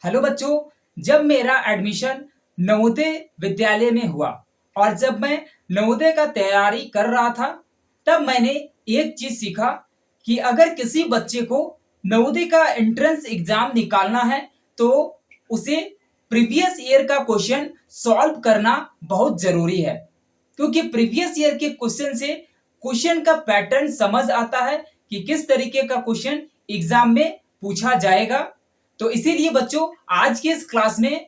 Hello बच्चों, जब मेरा एडमिशन नवोदय विद्यालय में हुआ और जब मैं नवोदय का तैयारी कर रहा था, तब मैंने एक चीज सीखा कि अगर किसी बच्चे को नवोदय का एंट्रेंस एग्जाम निकालना है तो उसे प्रीवियस ईयर का क्वेश्चन सॉल्व करना बहुत जरूरी है। क्योंकि प्रीवियस ईयर के क्वेश्चन से क्वेश्चन का पैटर्न समझ आता है कि किस तरीके का क्वेश्चन एग्जाम में पूछा जाएगा। तो इसीलिए बच्चों, आज के इस क्लास में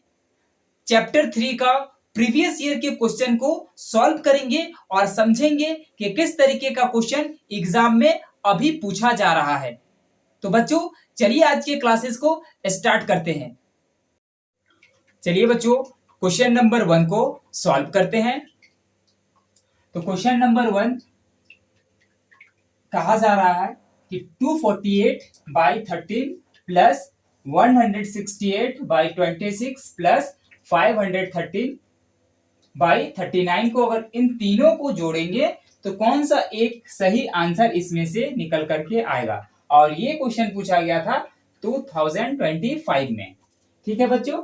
चैप्टर 3 का प्रीवियस ईयर के क्वेश्चन को सॉल्व करेंगे और समझेंगे कि किस तरीके का क्वेश्चन एग्जाम में अभी पूछा जा रहा है। तो बच्चों, चलिए आज के क्लासेस को स्टार्ट करते हैं। चलिए बच्चों, क्वेश्चन नंबर 1 को सॉल्व करते हैं। तो क्वेश्चन नंबर 1 कहा जा रहा है कि 248 by 13 plus 168 by 26 plus 513 by 39 को अगर इन तीनों को जोड़ेंगे तो कौन सा एक सही आंसर इसमें से निकल करके आएगा। और ये क्वेश्चन पूछा गया था 2025 में। ठीक है बच्चों,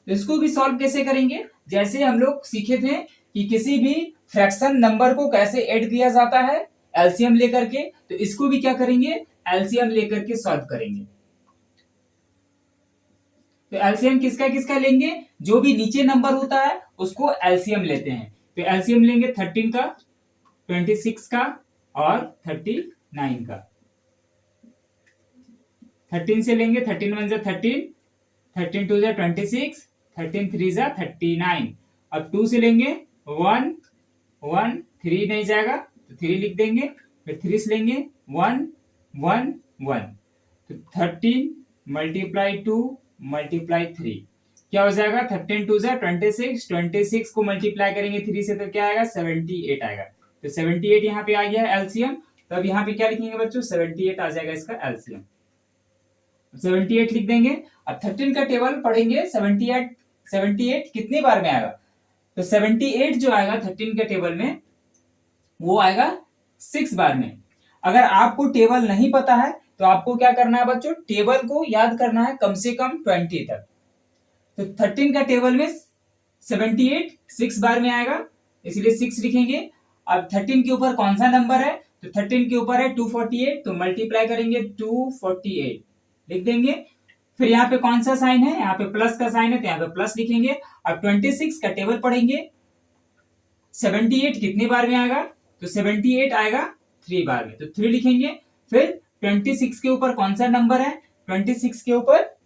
तो इसको भी सॉल्व कैसे करेंगे, जैसे हम लोग सीखे थे कि किसी भी फ्रैक्शन नंबर को कैसे ऐड किया जाता है एलसीएम लेकर के, तो इसको भी क्या करेंगे, एलसीएम लेकर के सॉल्व करेंगे। तो एलसीएम किसका किसका लेंगे, जो भी नीचे नंबर होता है उसको एलसीएम लेते हैं। तो एलसीएम लेंगे 13 का, 26 का और 39 का। 13 से लेंगे 13 1 13, 13 2 26, 13 3 39। अब 2 से लेंगे 1 1 3 नहीं जाएगा तो 3 लिख देंगे। फिर 3 से लेंगे 1 1 1। तो 13 मल्टीप्लाई 2 मल्टीप्लाई 3 क्या हो जाएगा, 13 2 26, 26 को मल्टीप्लाई करेंगे 3 से तो क्या आएगा, 78 आएगा। तो 78 यहाँ पे आ गया एलसीएम। तो अब यहाँ पे क्या लिखेंगे बच्चों, 78 आ जाएगा इसका एलसीएम। 78 लिख देंगे। अब 13 का टेबल पढ़ेंगे, 78 कितनी बार में आएगा, तो 78 जो आएगा 13 के टेबल में वो आएगा 6 बार में। अगर आपको टेबल नहीं पता है तो आपको क्या करना है बच्चों, टेबल को याद करना है कम से कम 20 तक। तो 13 का टेबल में 78 6 बार में आएगा, इसलिए 6 लिखेंगे। अब 13 के ऊपर कौन सा नंबर है, तो 13 के ऊपर है 248, तो मल्टीप्लाई करेंगे 248 लिख देंगे। फिर यहाँ पे कौन सा साइन है, यहाँ पे प्लस का साइन है तो यहाँ पे प्लस लिखेंगे। अब 26 का टेबल पढ़ेंगे, 78 कितने बार में आएगा, तो 78 आएगा 3 बार में, तो 3 लिखेंगे। फिर 26 के ऊपर कौन सा नंबर है, 26 के ऊपर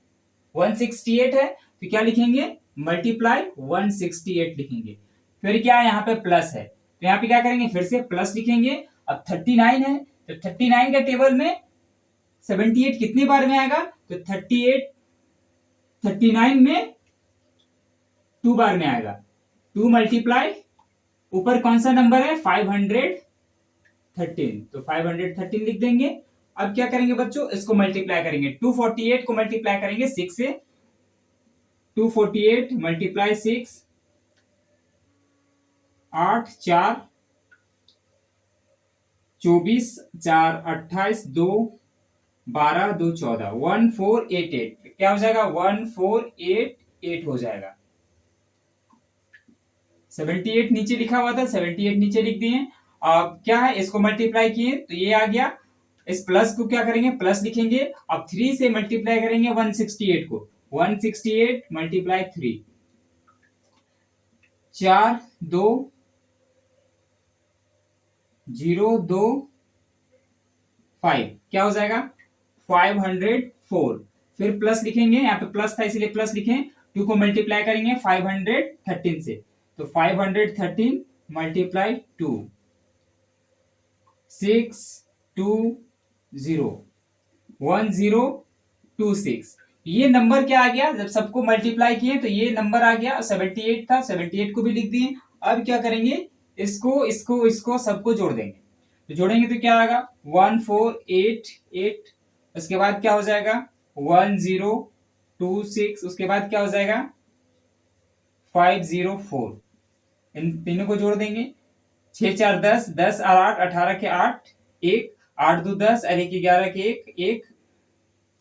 168 है तो क्या लिखेंगे, मल्टीप्लाई 168 लिखेंगे। फिर क्या है, यहाँ पे प्लस है तो यहाँ पे क्या करेंगे, फिर से प्लस लिखेंगे। अब 39 है तो 39 का टेबल में 78 कितनी बार में आएगा, तो 39 में 2 बार में आएगा। 2 मल्टीप्लाई ऊपर कौन सा नंबर है, 513, तो 513 लिख देंगे। अब क्या करेंगे बच्चों, इसको मल्टीप्लाई करेंगे, 248 को मल्टीप्लाई करेंगे 6 से, 248 मल्टीप्लाई 6, 8 4 24 4 28 2 12 2 14, 1488 क्या हो जाएगा, 1488 हो जाएगा। 78 नीचे लिखा हुआ था, 78 नीचे लिख दिए। अब क्या है, इसको मल्टीप्लाई किए तो ये आ गया। इस प्लस को क्या करेंगे, प्लस लिखेंगे। अब 3 से मल्टीप्लाई करेंगे 168 को, 168 मल्टीप्लाई 3, 4 2 0 2 5 क्या हो जाएगा, 504। फिर प्लस लिखेंगे, यहाँ पे प्लस था इसलिए प्लस लिखें। 2 को मल्टीप्लाई करेंगे 513 से, तो 513 मल्टीप्लाई 2, 6 2 0 1 0 2 6। ये नंबर क्या आ गया, जब सबको मल्टीप्लाई किए तो ये नंबर आ गया। 78 था, 78 को भी लिख दिए। अब क्या करेंगे, इसको इसको इसको सबको जोड़ देंगे। तो जोड़ेंगे तो क्या आएगा, 1488, उसके बाद क्या हो जाएगा 1026, उसके बाद क्या हो जाएगा 504। इन तीनों को जोड़ देंगे, 6 4 10, 10 और 8 18 के 8, 1 8 2 10 और 1 11 के 1 1,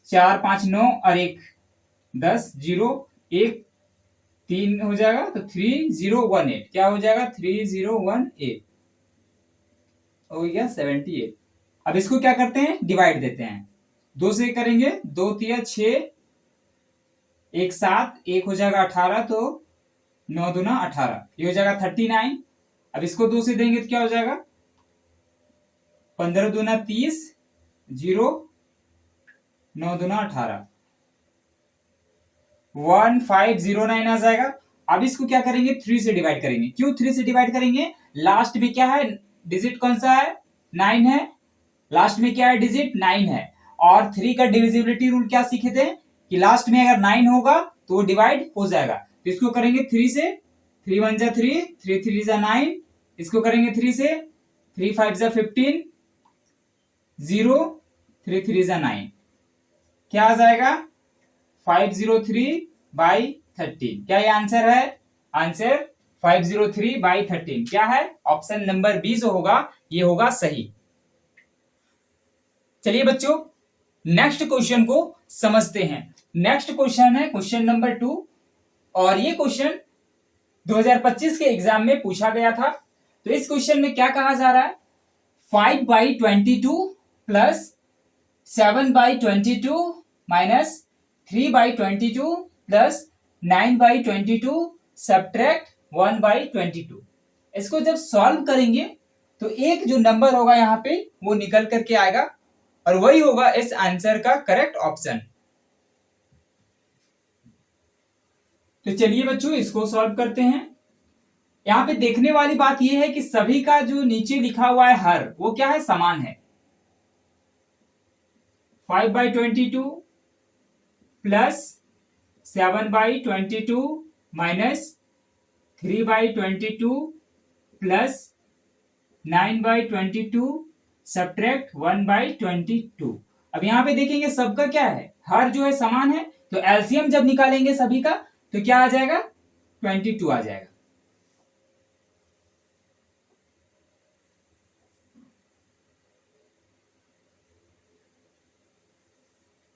4 5 9 और 1 10 0 1 3 हो जाएगा तो 3018 क्या हो जाएगा 3018 हो गया 78। अब इसको क्या करते हैं डिवाइड देते हैं, 2 से करेंगे 2 तिया 6 एक 7 एक हो जाएगा 18 तो 9 दूना 18 ये हो जाएगा 39। अब इसको 2 से देंगे तो क्या हो जाएगा 15 दूना 30 0 9 दूना 18 1509 आ जाएगा। अब इसको क्या करेंगे 3 से डिवाइड करेंगे। क्यों 3 से डिवाइड करेंगे, लास्ट में क्या है डिजिट कौन सा है 9 है, लास्ट में क्या है डिजिट 9 है। और 3 का डिविजिबिलिटी रूल क्या सीखे थे कि लास्ट में अगर 9 होगा तो वो डिवाइड हो जाएगा। तो इसको करेंगे 3 से, 3 1 जा 3 3 3 जा 9, इसको करेंगे 3 से 3 5 जा 15 0 3 3 जा 9 क्या आ जाएगा 503/13। क्या ये आंसर है, आंसर 503/13 क्या है ऑप्शन नंबर बी जो होगा ये होगा सही। चलिए बच्चों नेक्स्ट क्वेश्चन को समझते हैं। नेक्स्ट क्वेश्चन है क्वेश्चन नंबर 2 और ये क्वेश्चन 2025 के एग्जाम में पूछा गया था। तो इस क्वेश्चन में क्या कहा जा रहा है 5/22 प्लस 7/22 माइनस 3/22 प्लस 9/22 सब्ट्रैक्ट 1/22। इसको जब सॉल्व करेंगे तो एक जो नंबर होगा यहाँ पे वो निकल करके आएगा और वही होगा इस आंसर का करेक्ट ऑप्शन। तो चलिए बच्चों इसको सॉल्व करते हैं। यहाँ पे देखने वाली बात यह है कि सभी का जो नीचे लिखा हुआ है हर वो क्या है समान है। 5/22 प्लस 7/22 माइनस 3/22 प्लस 9/22 सब्ट्रैक्ट 1/22। अब यहां पे देखेंगे सबका क्या है हर जो है समान है तो एलसीएम जब निकालेंगे सभी का तो क्या आ जाएगा 22 आ जाएगा।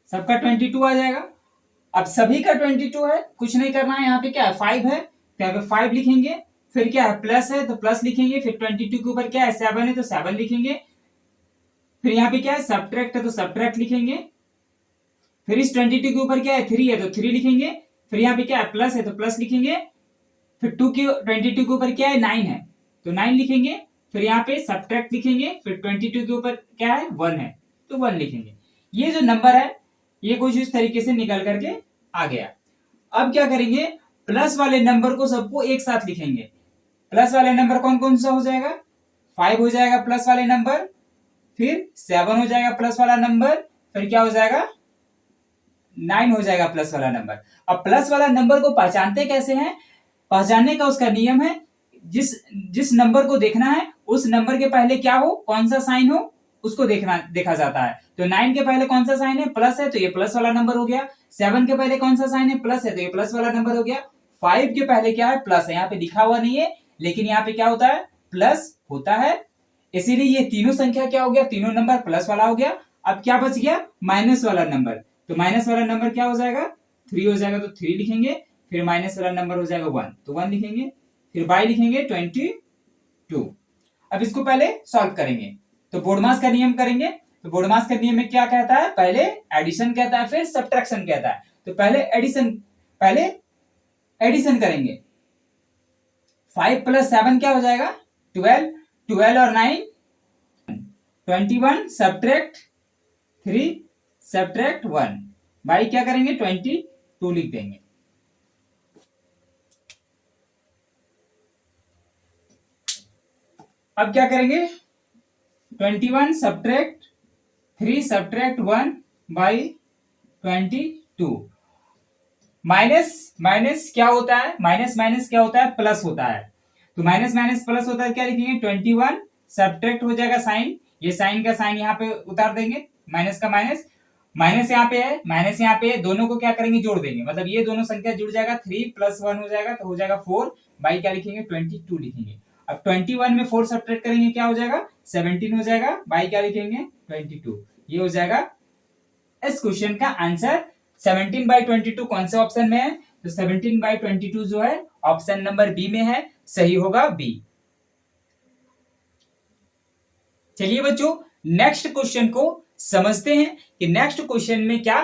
सबका 22 आ जाएगा। अब सभी का 22 है कुछ नहीं करना है, यहाँ पे क्या है 5 है तो यहाँ पे 5 लिखेंगे, फिर क्या है प्लस है तो प्लस लिखेंगे, फिर 22 के ऊपर क्या है 7 है तो 7 लिखेंगे, फिर यहाँ पे क्या है सब्ट्रैक्ट है तो सब्ट्रैक्ट लिखेंगे, फिर इस 22 के ऊपर क्या है 3 है तो 3 लिखेंगे, फिर यहाँ पे क्या है प्लस है तो प्लस लिखेंगे, फिर 22 के ऊपर क्या है 9 है तो 9 लिखेंगे, फिर यहाँ पे सब्ट्रैक्ट लिखेंगे, फिर 22 के ऊपर क्या है 1 है तो 1 लिखेंगे। ये जो नंबर है ये कुछ इस तरीके से निकल करके आ गया। अब क्या करेंगे प्लस वाले नंबर को सबको एक साथ लिखेंगे। प्लस वाले नंबर कौन कौन सा हो जाएगा 5 हो जाएगा प्लस वाले नंबर, फिर 7 हो जाएगा प्लस वाला नंबर, फिर क्या हो जाएगा 9 हो जाएगा प्लस वाला नंबर। अब प्लस वाला नंबर को पहचानते कैसे हैं, पहचानने का उसका नियम है जिस जिस नंबर को देखना है उस नंबर के पहले क्या हो कौन सा साइन हो उसको देखा जाता है। तो 9 के पहले कौन सा साइन है प्लस है तो ये प्लस वाला नंबर हो गया, 7 के पहले कौन सा साइन है प्लस है तो ये प्लस वाला नंबर हो गया, 5 के पहले क्या है प्लस है, यहाँ पे लिखा हुआ नहीं है लेकिन यहाँ पे क्या होता है प्लस होता है, इसीलिए ये तीनों संख्या क्या हो गया तीनों नंबर प्लस वाला हो गया। अब क्या बच गया माइनस वाला नंबर, तो माइनस वाला नंबर क्या हो जाएगा 3 हो जाएगा तो 3 लिखेंगे, फिर माइनस वाला नंबर हो जाएगा 1 तो 1 लिखेंगे, फिर बाई लिखेंगे 22। अब इसको पहले सॉल्व करेंगे तो बोर्डमास का नियम करेंगे। तो बोर्डमास का नियम में क्या कहता है पहले एडिशन कहता है फिर सब्ट्रैक्शन कहता है। तो पहले एडिशन करेंगे 5 प्लस 7 क्या हो जाएगा 12, 12 और 9 21 सब्ट्रैक्ट 3 सब्ट्रैक्ट 1 बाई क्या करेंगे 22 लिख देंगे। अब क्या करेंगे 21 subtract 3 subtract 1 by 22। Minus minus क्या होता है माइनस माइनस क्या होता है प्लस होता है, तो माइनस माइनस प्लस होता है क्या लिखेंगे 21 सब्ट्रैक्ट हो जाएगा साइन, ये साइन का साइन यहाँ पे उतार देंगे, माइनस का माइनस, माइनस यहाँ पे है माइनस यहाँ पे है, दोनों को क्या करेंगे जोड़ देंगे, मतलब ये दोनों संख्या जुड़ जाएगा 3 प्लस 1 हो जाएगा तो हो जाएगा 4 बाई क्या लिखेंगे 22 लिखेंगे। अब 21 में 4 सब्ट्रैक्ट करेंगे क्या हो जाएगा 17 हो जाएगा बाई क्या लिखेंगे 22। ये हो जाएगा इस क्वेश्चन का आंसर 17/22 कौन से ऑप्शन में है? तो 17/22 जो है ऑप्शन नंबर बी में है, सही होगा बी। चलिए बच्चों नेक्स्ट क्वेश्चन को समझते हैं कि नेक्स्ट क्वेश्चन में क्या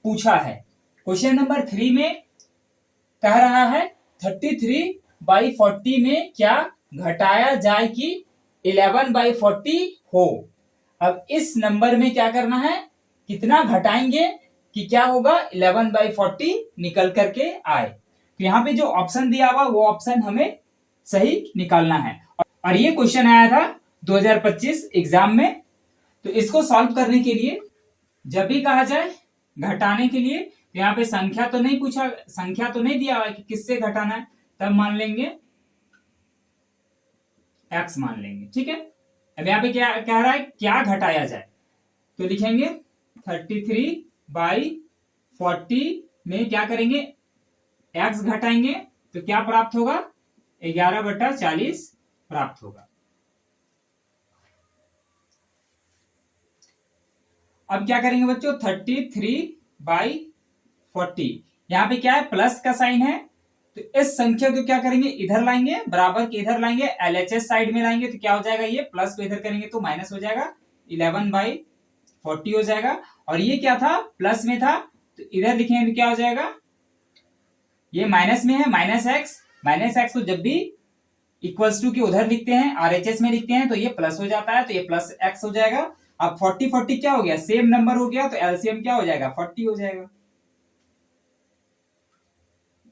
पूछा है। क्वेश्चन नंबर 3 में कह रहा है 33/40 में क्या घटाया जाए कि 11/40 हो। अब इस नंबर में क्या करना है, कितना घटाएंगे कि क्या होगा 11/40 निकल करके आए। तो यहाँ पे जो ऑप्शन दिया हुआ वो ऑप्शन हमें सही निकालना है। और ये क्वेश्चन आया था 2025 एग्जाम में। तो इसको सॉल्व करने के लिए जब भी कहा जाए घटाने के लिए, तो यहाँ पे संख्या तो नहीं पूछा, संख्या तो नहीं दिया हुआ कि किससे घटाना है, तब मान लेंगे x मान लेंगे। ठीक है, अब यहाँ पे क्या कह रहा है, क्या घटाया जाए, तो लिखेंगे 33/40 में क्या करेंगे, x घटाएंगे तो क्या प्राप्त होगा, 11/40 प्राप्त होगा। अब क्या करेंगे बच्चों, 33/40 यहाँ पे क्या है, प्लस का साइन है, तो इस संख्या को क्या करेंगे, इधर लाएंगे, बराबर के इधर लाएंगे, LHS साइड में लाएंगे तो क्या हो जाएगा, ये प्लस को इधर करेंगे तो माइनस हो जाएगा, 11/40 हो जाएगा। और ये क्या था, प्लस में था, तो इधर लिखेंगे तो क्या हो जाएगा, ये माइनस में है, माइनस एक्स को जब भी इक्वल्स टू के उधर लिखते हैं, RHS में लिखते हैं तो ये प्लस हो जाता है, तो ये प्लस एक्स हो जाएगा। अब 40 क्या हो गया, सेम नंबर हो गया, तो एलसीएम क्या हो जाएगा, 40 हो जाएगा।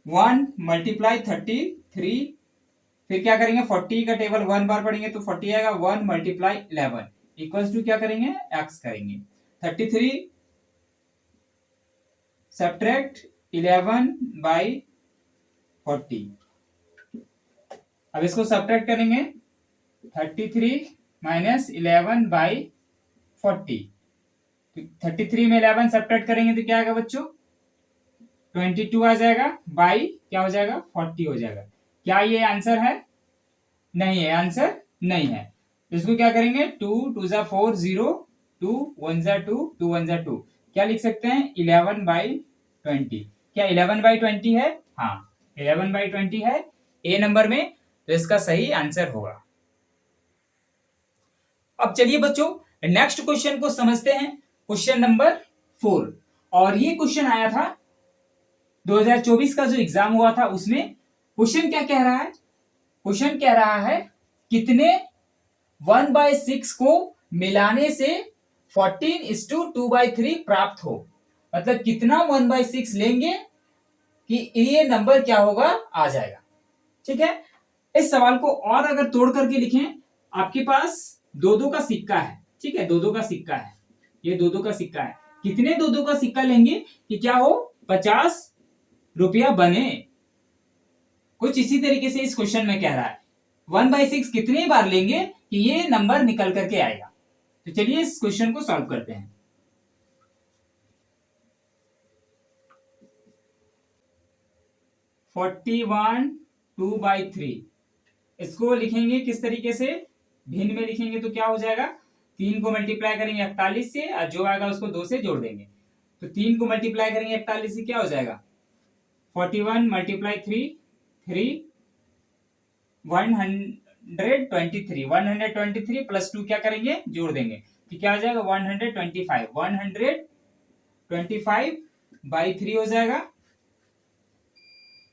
1 × 33, फिर क्या करेंगे, 40 का टेबल 1 बार पढ़ेंगे तो 40 आएगा, 1 × 11 इक्वल्स टू क्या करेंगे, एक्स करेंगे। 33 सब्ट्रैक्ट 11/40, अब इसको सब्ट्रैक्ट करेंगे, 33 - 11/40, 33 में 11 सब्ट्रैक्ट करेंगे तो क्या आएगा बच्चों, 22 आ जाएगा, बाई क्या हो जाएगा, 40 हो जाएगा। क्या ये आंसर है, नहीं है, आंसर नहीं है। तो इसको क्या करेंगे, 2 × 2 = 4, 0, 2 1 = 2, 2 1 = 2, क्या लिख सकते हैं, 11/20। क्या 11/20 है, हाँ 11/20 है ए नंबर में, तो इसका सही आंसर होगा। अब चलिए बच्चों नेक्स्ट क्वेश्चन को समझते हैं, क्वेश्चन नंबर 4। और ये क्वेश्चन आया था 2024 का जो एग्जाम हुआ था उसमें। क्वेश्चन क्या कह रहा है, क्वेश्चन कह रहा है कितने 1/6 को मिलाने से 14:2/3 प्राप्त हो। मतलब कितना 1/6 लेंगे कि ये नंबर क्या होगा, आ जाएगा। ठीक है, इस सवाल को और अगर तोड़ करके लिखें, आपके पास 2-2 का सिक्का है, ठीक है, 2-2 का सिक्का है, ये 2-2 का सिक्का है, कितने 2-2 का सिक्का लेंगे कि क्या हो, 50 रुपया बने। कुछ इसी तरीके से इस क्वेश्चन में कह रहा है 1/6 कितनी बार लेंगे कि ये नंबर निकल करके आएगा। तो चलिए इस क्वेश्चन को सॉल्व करते हैं। (41 2/3) इसको लिखेंगे किस तरीके से, भिन्न में लिखेंगे तो क्या हो जाएगा, 3 को मल्टीप्लाई करेंगे 41 से, और जो आएगा उसको 2 से जोड़ देंगे, तो 3 को मल्टीप्लाई करेंगे 41 से, क्या हो जाएगा, 41 × 3 3 123, 123 प्लस 2 क्या करेंगे, जोड़ देंगे, तो क्या हो जाएगा 125, 125/3 हो जाएगा।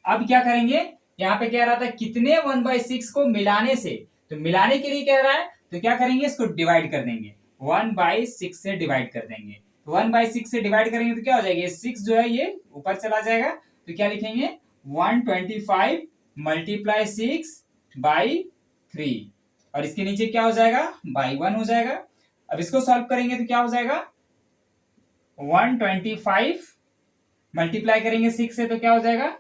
अब क्या करेंगे, यहाँ पे कह रहा था कितने 1/6 को मिलाने से, तो मिलाने के लिए कह रहा है तो क्या करेंगे, इसको डिवाइड कर देंगे, 1/6 से डिवाइड कर देंगे, तो 1/6 से डिवाइड करेंगे तो क्या हो जाएगा, ये 6 जो है ये ऊपर चला जाएगा, तो क्या लिखेंगे 125 × 6/3, और इसके नीचे क्या हो जाएगा, /1 हो जाएगा। अब इसको सॉल्व करेंगे तो क्या हो जाएगा, 125 मल्टीप्लाई करेंगे 6 से तो क्या हो जाएगा,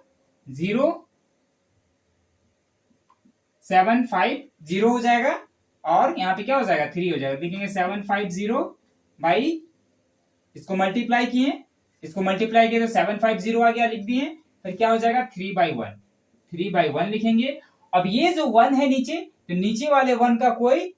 0750 हो जाएगा, और यहाँ पे क्या हो जाएगा, 3 हो जाएगा। देखेंगे 750 बाई, इसको मल्टीप्लाई किए, इसको मल्टीप्लाई किए तो 750 आ गया, लिख दिए, फिर क्या हो जाएगा 3/1 लिखेंगे। अब ये जो 1 है नीचे, तो नीचे वाले 1 का कोई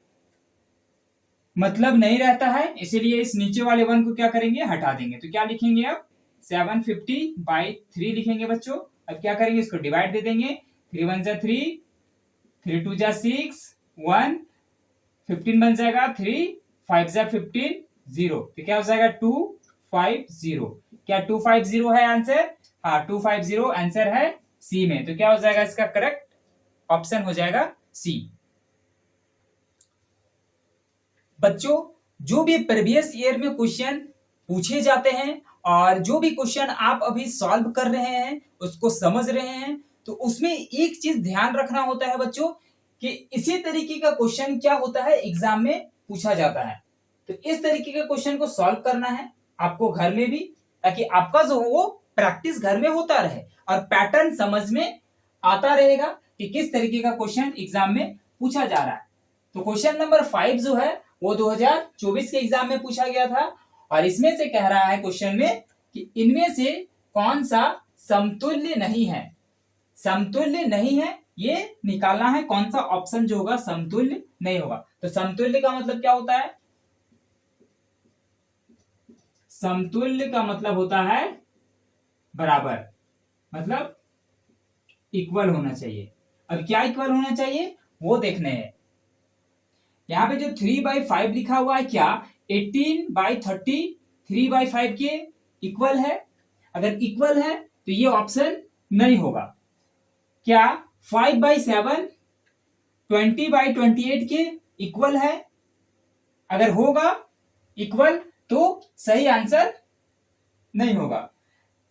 मतलब नहीं रहता है, इसीलिए इस नीचे वाले 1 को क्या करेंगे, हटा देंगे, तो क्या लिखेंगे अब 750/3 लिखेंगे बच्चों। अब क्या करेंगे, इसको डिवाइड दे देंगे, 3 1 जा 3, 3 2 जा 6, 1, 15 बन जाएगा, 3 5 जा 15, 0, तो क्या हो जाएगा 250। क्या 250 है आंसर? हाँ 250 आंसर है सी में। तो क्या हो जाएगा इसका करेक्ट ऑप्शन हो जाएगा सी। बच्चों जो भी प्रीवियस ईयर में क्वेश्चन पूछे जाते हैं और जो भी क्वेश्चन आप अभी सॉल्व कर रहे हैं, उसको समझ रहे हैं, तो उसमें एक चीज ध्यान रखना होता है बच्चों कि इसी तरीके का क्वेश्चन क्या होता है एग्जाम में पूछा जाता है। तो इस तरीके के क्वेश्चन को सॉल्व करना है आपको घर में भी, ताकि आपका जो वो प्रैक्टिस घर में होता रहे और पैटर्न समझ में आता रहेगा कि किस तरीके का क्वेश्चन एग्जाम में पूछा जा रहा है। तो क्वेश्चन नंबर 5 जो है वो 2024 के एग्जाम में पूछा गया था और इसमें से कह रहा है क्वेश्चन में कि इनमें से कौन सा समतुल्य नहीं है। समतुल्य नहीं है ये निकालना है, कौन सा ऑप्शन जो होगा समतुल्य नहीं होगा। तो समतुल्य का मतलब क्या होता है? समतुल्य का मतलब होता है बराबर, मतलब इक्वल होना चाहिए। अब क्या इक्वल होना चाहिए वो देखने हैं। यहाँ पे जो 3/5 लिखा हुआ है क्या 18/30 3/5 के इक्वल है? अगर इक्वल है तो ये ऑप्शन नहीं होगा। क्या 5/7 20/28 के इक्वल है? अगर होगा इक्वल तो सही आंसर नहीं होगा।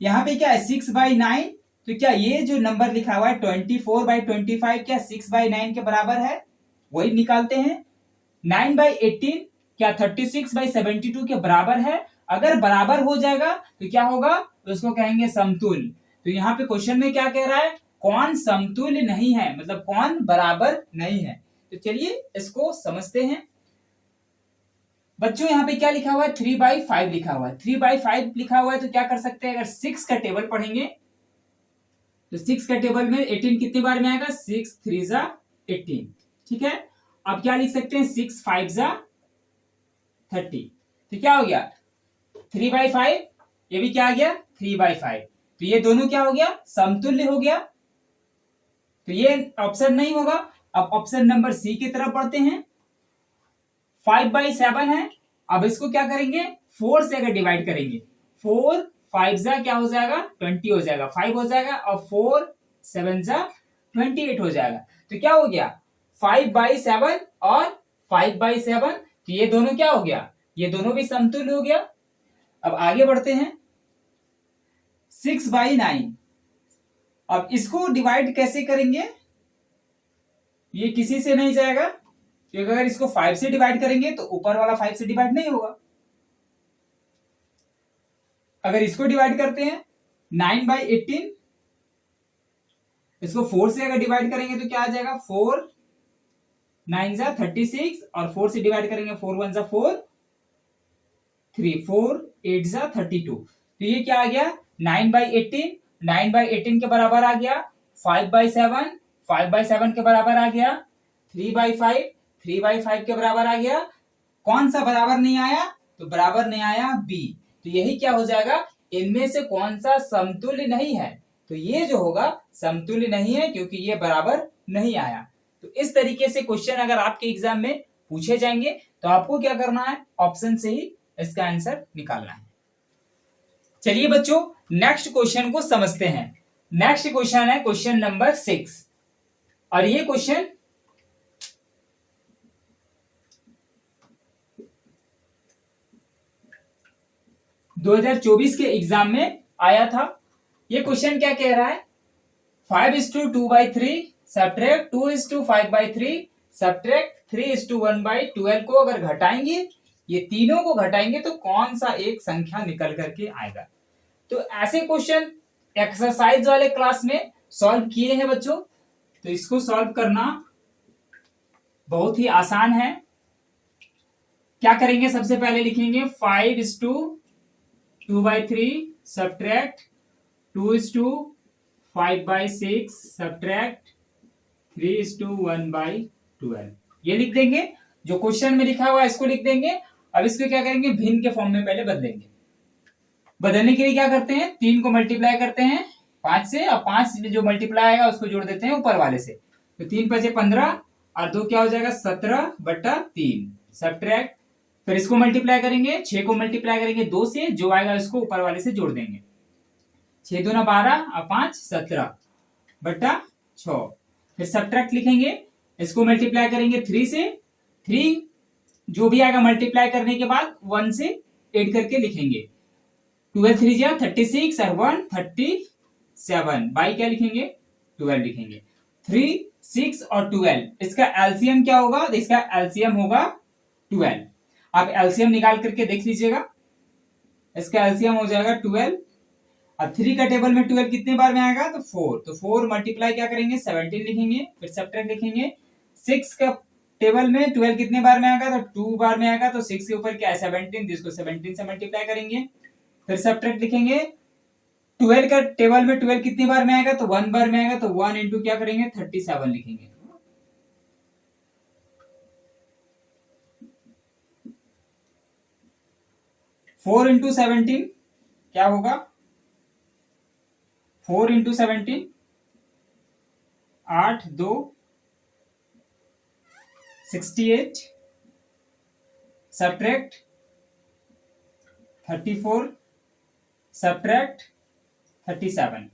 यहां पे क्या है 6/9, तो क्या ये जो नंबर लिखा हुआ है 24/25 क्या 6/9 के बराबर है? वही निकालते हैं। 9/18 क्या 36/72 के बराबर है? अगर बराबर हो जाएगा तो क्या होगा, तो उसको कहेंगे समतुल्य। तो यहाँ पे क्वेश्चन में क्या कह रहा है, कौन समतुल्य नहीं है, मतलब कौन बराबर नहीं है। तो चलिए इसको समझते हैं। बच्चों यहाँ पे क्या लिखा हुआ है 3/5 लिखा हुआ है। 3/5 लिखा हुआ है तो क्या कर सकते हैं, अगर 6 का टेबल पढ़ेंगे तो 6 का टेबल में 18 कितनी बार में आएगा, 6 3 जा 18, ठीक है। अब क्या लिख सकते हैं 6 5 जा 30, तो क्या हो गया 3/5, ये भी क्या आ गया 3/5, तो ये दोनों क्या हो गया समतुल्य हो गया। तो ये ऑप्शन नहीं होगा। अब ऑप्शन नंबर सी की तरफ बढ़ते हैं। 5/7 है, अब इसको क्या करेंगे 4 से अगर डिवाइड करेंगे, 4 5 जा क्या हो जाएगा 20 हो जाएगा, 5 हो जाएगा और 4 7 जा 28 हो जाएगा। तो क्या हो गया 5/7 और 5/7, तो ये दोनों क्या हो गया, ये दोनों भी समतुल्य हो गया। अब आगे बढ़ते हैं 6/9, अब इसको डिवाइड कैसे करेंगे, ये किसी से नहीं जाएगा, क्योंकि अगर इसको 5 से डिवाइड करेंगे तो ऊपर वाला 5 से डिवाइड नहीं होगा। अगर इसको डिवाइड करते हैं 9/18, इसको 4 से अगर डिवाइड करेंगे तो क्या आ जाएगा 4 9 जा 36 और 4 से डिवाइड करेंगे 4 1 जा 4 3 4 8 जा 32, तो ये क्या आ गया 9/18, 9/18 के बराबर आ गया। 5/7, 5/7 के बराबर आ गया। 3/5, 3/5 के बराबर आ गया। कौन सा बराबर नहीं आया, तो बराबर नहीं आया बी। तो यही क्या हो जाएगा, इनमें से कौन सा समतुल्य नहीं है, तो ये जो होगा समतुल्य नहीं है क्योंकि ये बराबर नहीं आया। तो इस तरीके से क्वेश्चन अगर आपके एग्जाम में पूछे जाएंगे तो आपको क्या करना है, ऑप्शन से ही इसका आंसर निकालना है। चलिए बच्चों नेक्स्ट क्वेश्चन को समझते हैं। नेक्स्ट क्वेश्चन है क्वेश्चन नंबर 6 और ये क्वेश्चन दो 2024 के एग्जाम में आया था। ये क्वेश्चन क्या कह रहा है 5:2/3 सब्ट्रैक्ट 2:5/3 सब्ट्रैक्ट 3:1/12 को अगर घटाएंगे, ये तीनों को घटाएंगे तो कौन सा एक संख्या निकल करके आएगा। तो ऐसे क्वेश्चन एक्सरसाइज वाले क्लास में सॉल्व किए हैं बच्चों, तो इसको सॉल्व करना बहुत ही आसान है। क्या करेंगे, सबसे पहले लिखेंगे 5:2/3 सब्ट्रैक्ट 2:5/6 सब्ट्रैक्ट 3:1/12, ये लिख देंगे। जो क्वेश्चन में लिखा हुआ है इसको लिख देंगे। अब इसको क्या करेंगे भिन्न के फॉर्म में पहले बदलेंगे। बदलने के लिए क्या करते हैं, 3 को मल्टीप्लाई करते हैं 5 से, और 5 जो मल्टीप्लाई आएगा उसको जोड़ देते हैं ऊपर वाले से, तो 3 5 15 और 2 क्या हो जाएगा 17/3 सब्ट्रैक्ट, फिर इसको मल्टीप्लाई करेंगे 6 को मल्टीप्लाई करेंगे 2 से, जो आएगा इसको ऊपर वाले से जोड़ देंगे, 6 दूना 12 और 5 17/6, फिर सब्ट्रैक्ट लिखेंगे, इसको मल्टीप्लाई करेंगे 3 से, 3 जो भी आएगा मल्टीप्लाई करने के बाद 1 से ऐड करके लिखेंगे, 12 3 जा 36 और 1 37, बाई क्या लिखेंगे 12 लिखेंगे, 3 6 और 12, इसका एलसीएम क्या होगा, इसका एलसीएम होगा 12, आप एलसीएम निकाल करके देख लीजिएगा, इसका एलसीएम हो जाएगा 12, अब 3 का टेबल में 12 कितने बार में आएगा, तो 4, तो 4 मल्टीप्लाई क्या करेंगे 17 लिखेंगे, फिर सब्ट्रैक्ट लिखेंगे, 6 का टेबल में 12 कितने बार में आएगा, तो 2 बार में आएगा, तो 6 के ऊपर क्या है 17, जिसको 17 से मल्टीप्लाई करेंगे, फिर सब्ट्रैक्ट लिखेंगे, 12 का टेबल में 12 कितनी बार में आएगा, तो 1 बार में आएगा, तो 1 इंटू क्या करेंगे 37 लिखेंगे, 4 इंटू 17 क्या होगा, 4 इंटू 17 8 2 68 सब्ट्रैक्ट 34 सब्ट्रैक्ट 37,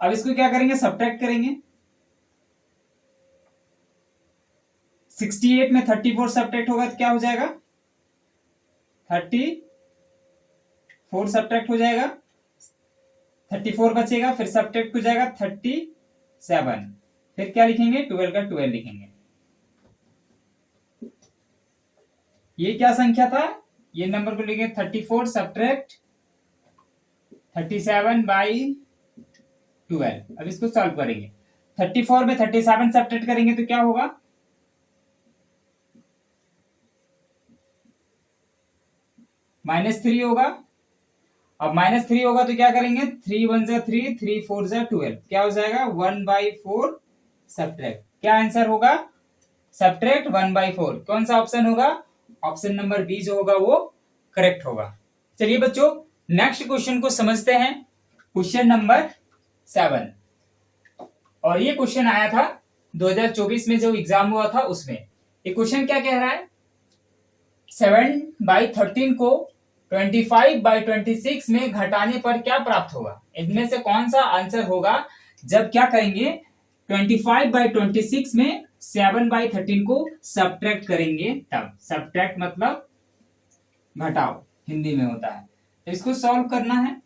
अब इसको क्या करेंगे सब्ट्रैक्ट करेंगे, 68 में 34 सब्ट्रैक्ट होगा तो क्या हो जाएगा 34 सब्ट्रैक्ट हो जाएगा, 34 बचेगा, फिर सब्ट्रैक्ट हो जाएगा 37, फिर क्या लिखेंगे 12 का 12 लिखेंगे, ये क्या संख्या था, ये नंबर को लिखेंगे 34 सब्ट्रैक्ट 37/12, अब इसको सॉल्व करेंगे, 34 में 37 सब्ट्रैक्ट करेंगे तो क्या होगा -3 होगा, अब -3 होगा तो क्या करेंगे 3 1 जा 3 3 4 जा 12, क्या हो जाएगा 1/4 सब्ट्रैक्ट, क्या आंसर होगा सब्ट्रैक्ट 1/4, कौन सा ऑप्शन होगा, ऑप्शन नंबर बी जो होगा वो करेक्ट होगा। चलिए बच्चों नेक्स्ट क्वेश्चन को समझते हैं, क्वेश्चन नंबर 7, और ये क्वेश्चन आया था 2024 में जो एग्जाम हुआ था उसमें, ये क्वेश्चन क्या कह रहा है, 7/13 को 25/26 में घटाने पर क्या प्राप्त होगा, इनमें से कौन सा आंसर होगा जब क्या करेंगे 25/26 में 7/13 को सब्ट्रैक्ट करेंगे, तब सब्ट्रैक्ट मतलब घटाओ हिंदी में होता है, तो इसको सॉल्व करना है,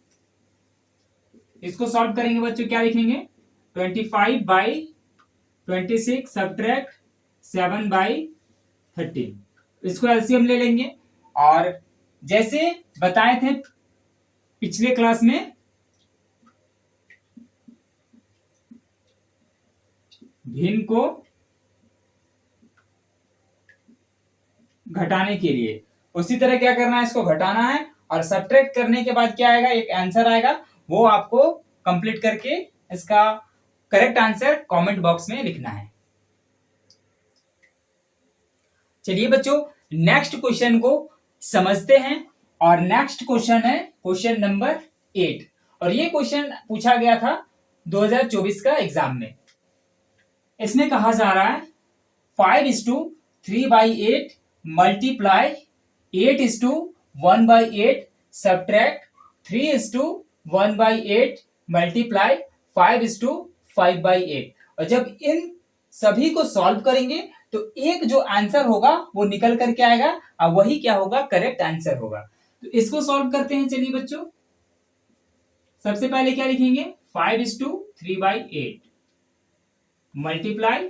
इसको सॉल्व करेंगे बच्चों क्या लिखेंगे 25/26 सब्ट्रैक्ट 7/13, इसको एलसीएम ले लेंगे, और जैसे बताए थे पिछले क्लास में भिन्न को घटाने के लिए, उसी तरह क्या करना है, इसको घटाना है, और सब्ट्रैक्ट करने के बाद क्या आएगा एक आंसर आएगा, वो आपको कंप्लीट करके इसका करेक्ट आंसर कमेंट बॉक्स में लिखना है। चलिए बच्चों नेक्स्ट क्वेश्चन को समझते हैं, और नेक्स्ट क्वेश्चन है क्वेश्चन नंबर 8, और ये क्वेश्चन पूछा गया था 2024 का एग्जाम में, इसमें कहा जा रहा है 5:3/8 मल्टीप्लाई 8:1/8 सब्ट्रैक्ट 3:1/8 मल्टीप्लाई 5:5/8, और जब इन सभी को सॉल्व करेंगे तो एक जो आंसर होगा वो निकल करके आएगा, और वही क्या होगा करेक्ट आंसर होगा, तो इसको सॉल्व करते हैं। चलिए बच्चों सबसे पहले क्या लिखेंगे 5:3/8 मल्टीप्लाई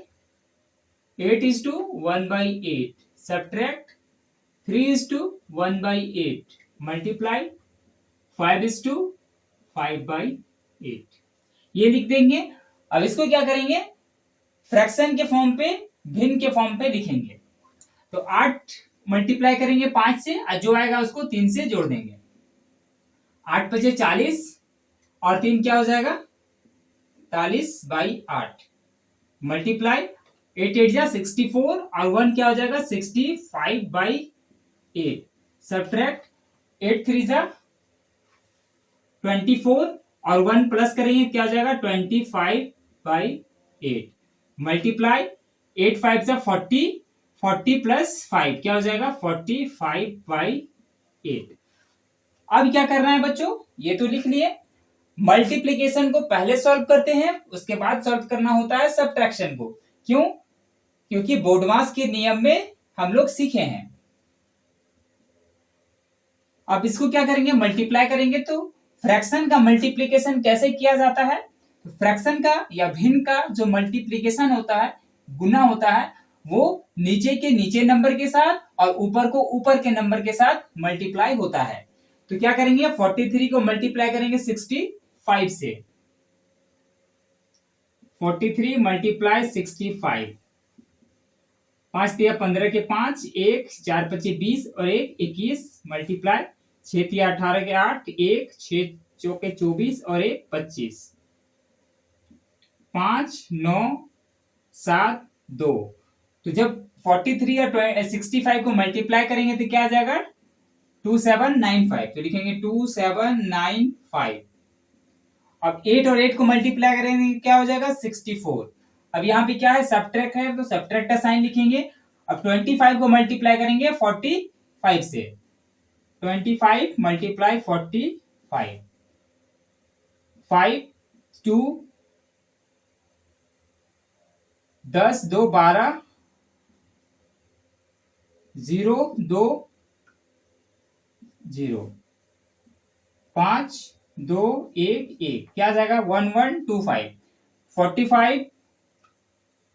8:1/8 सब्ट्रैक्ट 3:1/8 मल्टीप्लाई 5:5/8, ये लिख देंगे। अब इसको क्या करेंगे फ्रैक्शन के फॉर्म पे, भिन्न के फॉर्म पे लिखेंगे, तो 8 मल्टीप्लाई करेंगे 5 से, और जो आएगा उसको 3 से जोड़ देंगे, 8 × 5 = 40 और 3 क्या हो जाएगा 40/8 मल्टीप्लाई 8 8 = 64 और 1 क्या हो जाएगा 65/8 सब्ट्रैक्ट 8 3 = 24 और 1 प्लस करेंगे क्या हो जाएगा 25/8 मल्टीप्लाई 8 5 से 40 40 प्लस 5 क्या हो जाएगा 45/8। अब क्या करना है बच्चों, ये तो लिख लिए। मल्टीप्लीकेशन को पहले सॉल्व करते हैं, उसके बाद सॉल्व करना होता है सब्ट्रैक्शन को। क्यों? क्योंकि बोडमास के नियम में हम लोग सीखे हैं। अब इसको क्या करेंगे, मल्टीप्लाई करेंगे। तो फ्रैक्शन का मल्टीप्लीकेशन कैसे किया जाता है? तो फ्रैक्शन का या भिन्न का जो मल्टीप्लीकेशन होता है, गुना होता है, वो नीचे के नीचे नंबर के साथ और ऊपर को ऊपर के नंबर के साथ मल्टीप्लाई होता है। तो क्या करेंगे, 43 को मल्टीप्लाई करेंगे 65 से। 43 मल्टीप्लाई 65, 5 तिया 15 के 5, 1 4 25 20 और 1 21 मल्टीप्लाई 6 तिया 18 के 8, 1 6 चौके 24 और 1 25, 5 9 7 2। तो जब 43 और 65 को मल्टीप्लाई करेंगे तो क्या आ जाएगा 2795। तो लिखेंगे 2795। अब 8 और 8 को मल्टीप्लाई करेंगे क्या हो जाएगा 64। अब यहाँ पे क्या है, सब्ट्रैक्ट है, तो सब्ट्रैक्ट का साइन लिखेंगे। अब 25 को मल्टीप्लाई करेंगे 45 से। 25 मल्टीप्लाई 45, 5 2 10 2 12 0 2 0 5 2 1 1 क्या आ जाएगा 1125। 45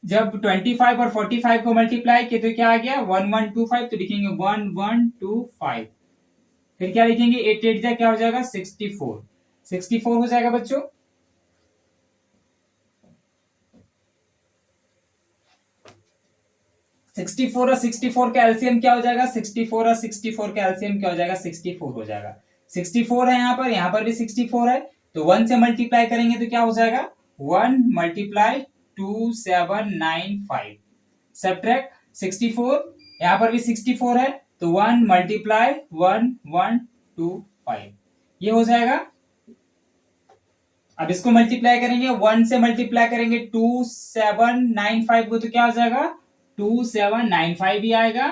जब 25 और 45 को मल्टीप्लाई किए तो क्या आ गया 1125। तो लिखेंगे 1125। फिर क्या लिखेंगे 8 8 जा क्या हो जाएगा 64। 64 हो जाएगा बच्चों। सिक्सटी फोर और 64 का एलसीएम क्या हो जाएगा 64 और 64 का एलसीएम क्या हो जाएगा 64 हो जाएगा। 64 है यहाँ पर भी 64 है। तो 1 से मल्टीप्लाई करेंगे तो क्या हो जाएगा 1 मल्टीप्लाई 2795। सब्ट्रैक्ट 64, यहाँ पर भी 64 है तो 1 मल्टीप्लाई 1125 ये हो जाएगा। अब इसको मल्टीप्लाई करेंगे 1 से मल्टीप्लाई करेंगे 2795 को तो क्या हो जाएगा 2795 ही आएगा।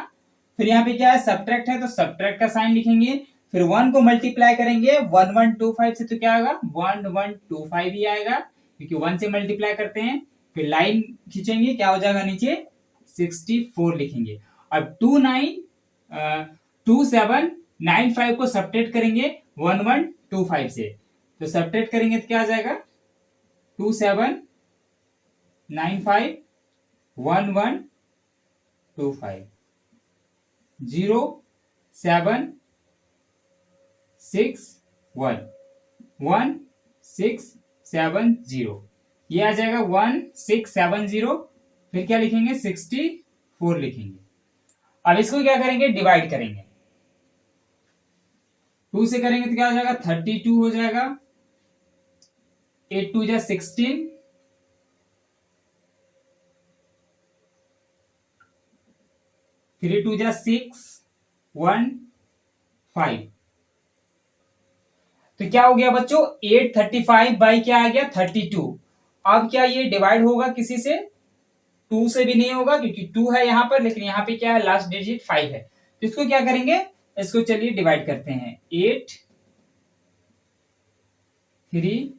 फिर यहाँ पे क्या है सब्ट्रैक्ट है तो सब्ट्रैक्ट का साइन लिखेंगे। फिर 1 को मल्टीप्लाई करेंगे 1125 से तो क्या आएगा 1125 ही आएगा, क्योंकि 1 से मल्टीप्लाई करते हैं। फिर लाइन खींचेंगे क्या हो जाएगा नीचे 64 लिखेंगे। अब 2795 को सब्ट्रैक्ट करेंगे 1125 से। तो सब्ट्रैक्ट करेंगे तो क्या आ जाएगा 2795 1125 0 7 6 1 1 6 7 0 ये आ जाएगा 1670। फिर क्या लिखेंगे 64 लिखेंगे। अब इसको क्या करेंगे डिवाइड करेंगे। 2 से करेंगे तो क्या हो जाएगा 32 हो जाएगा। 8 2 जा 16, 3 2 जा 6 1 5। तो क्या हो गया बच्चों 835 बाई क्या आ गया 32। अब क्या ये डिवाइड होगा किसी से 2 से भी नहीं होगा, क्योंकि 2 है यहाँ पर, लेकिन यहाँ पे क्या है लास्ट डिजिट 5 है। तो इसको क्या करेंगे, इसको चलिए डिवाइड करते हैं। 8 3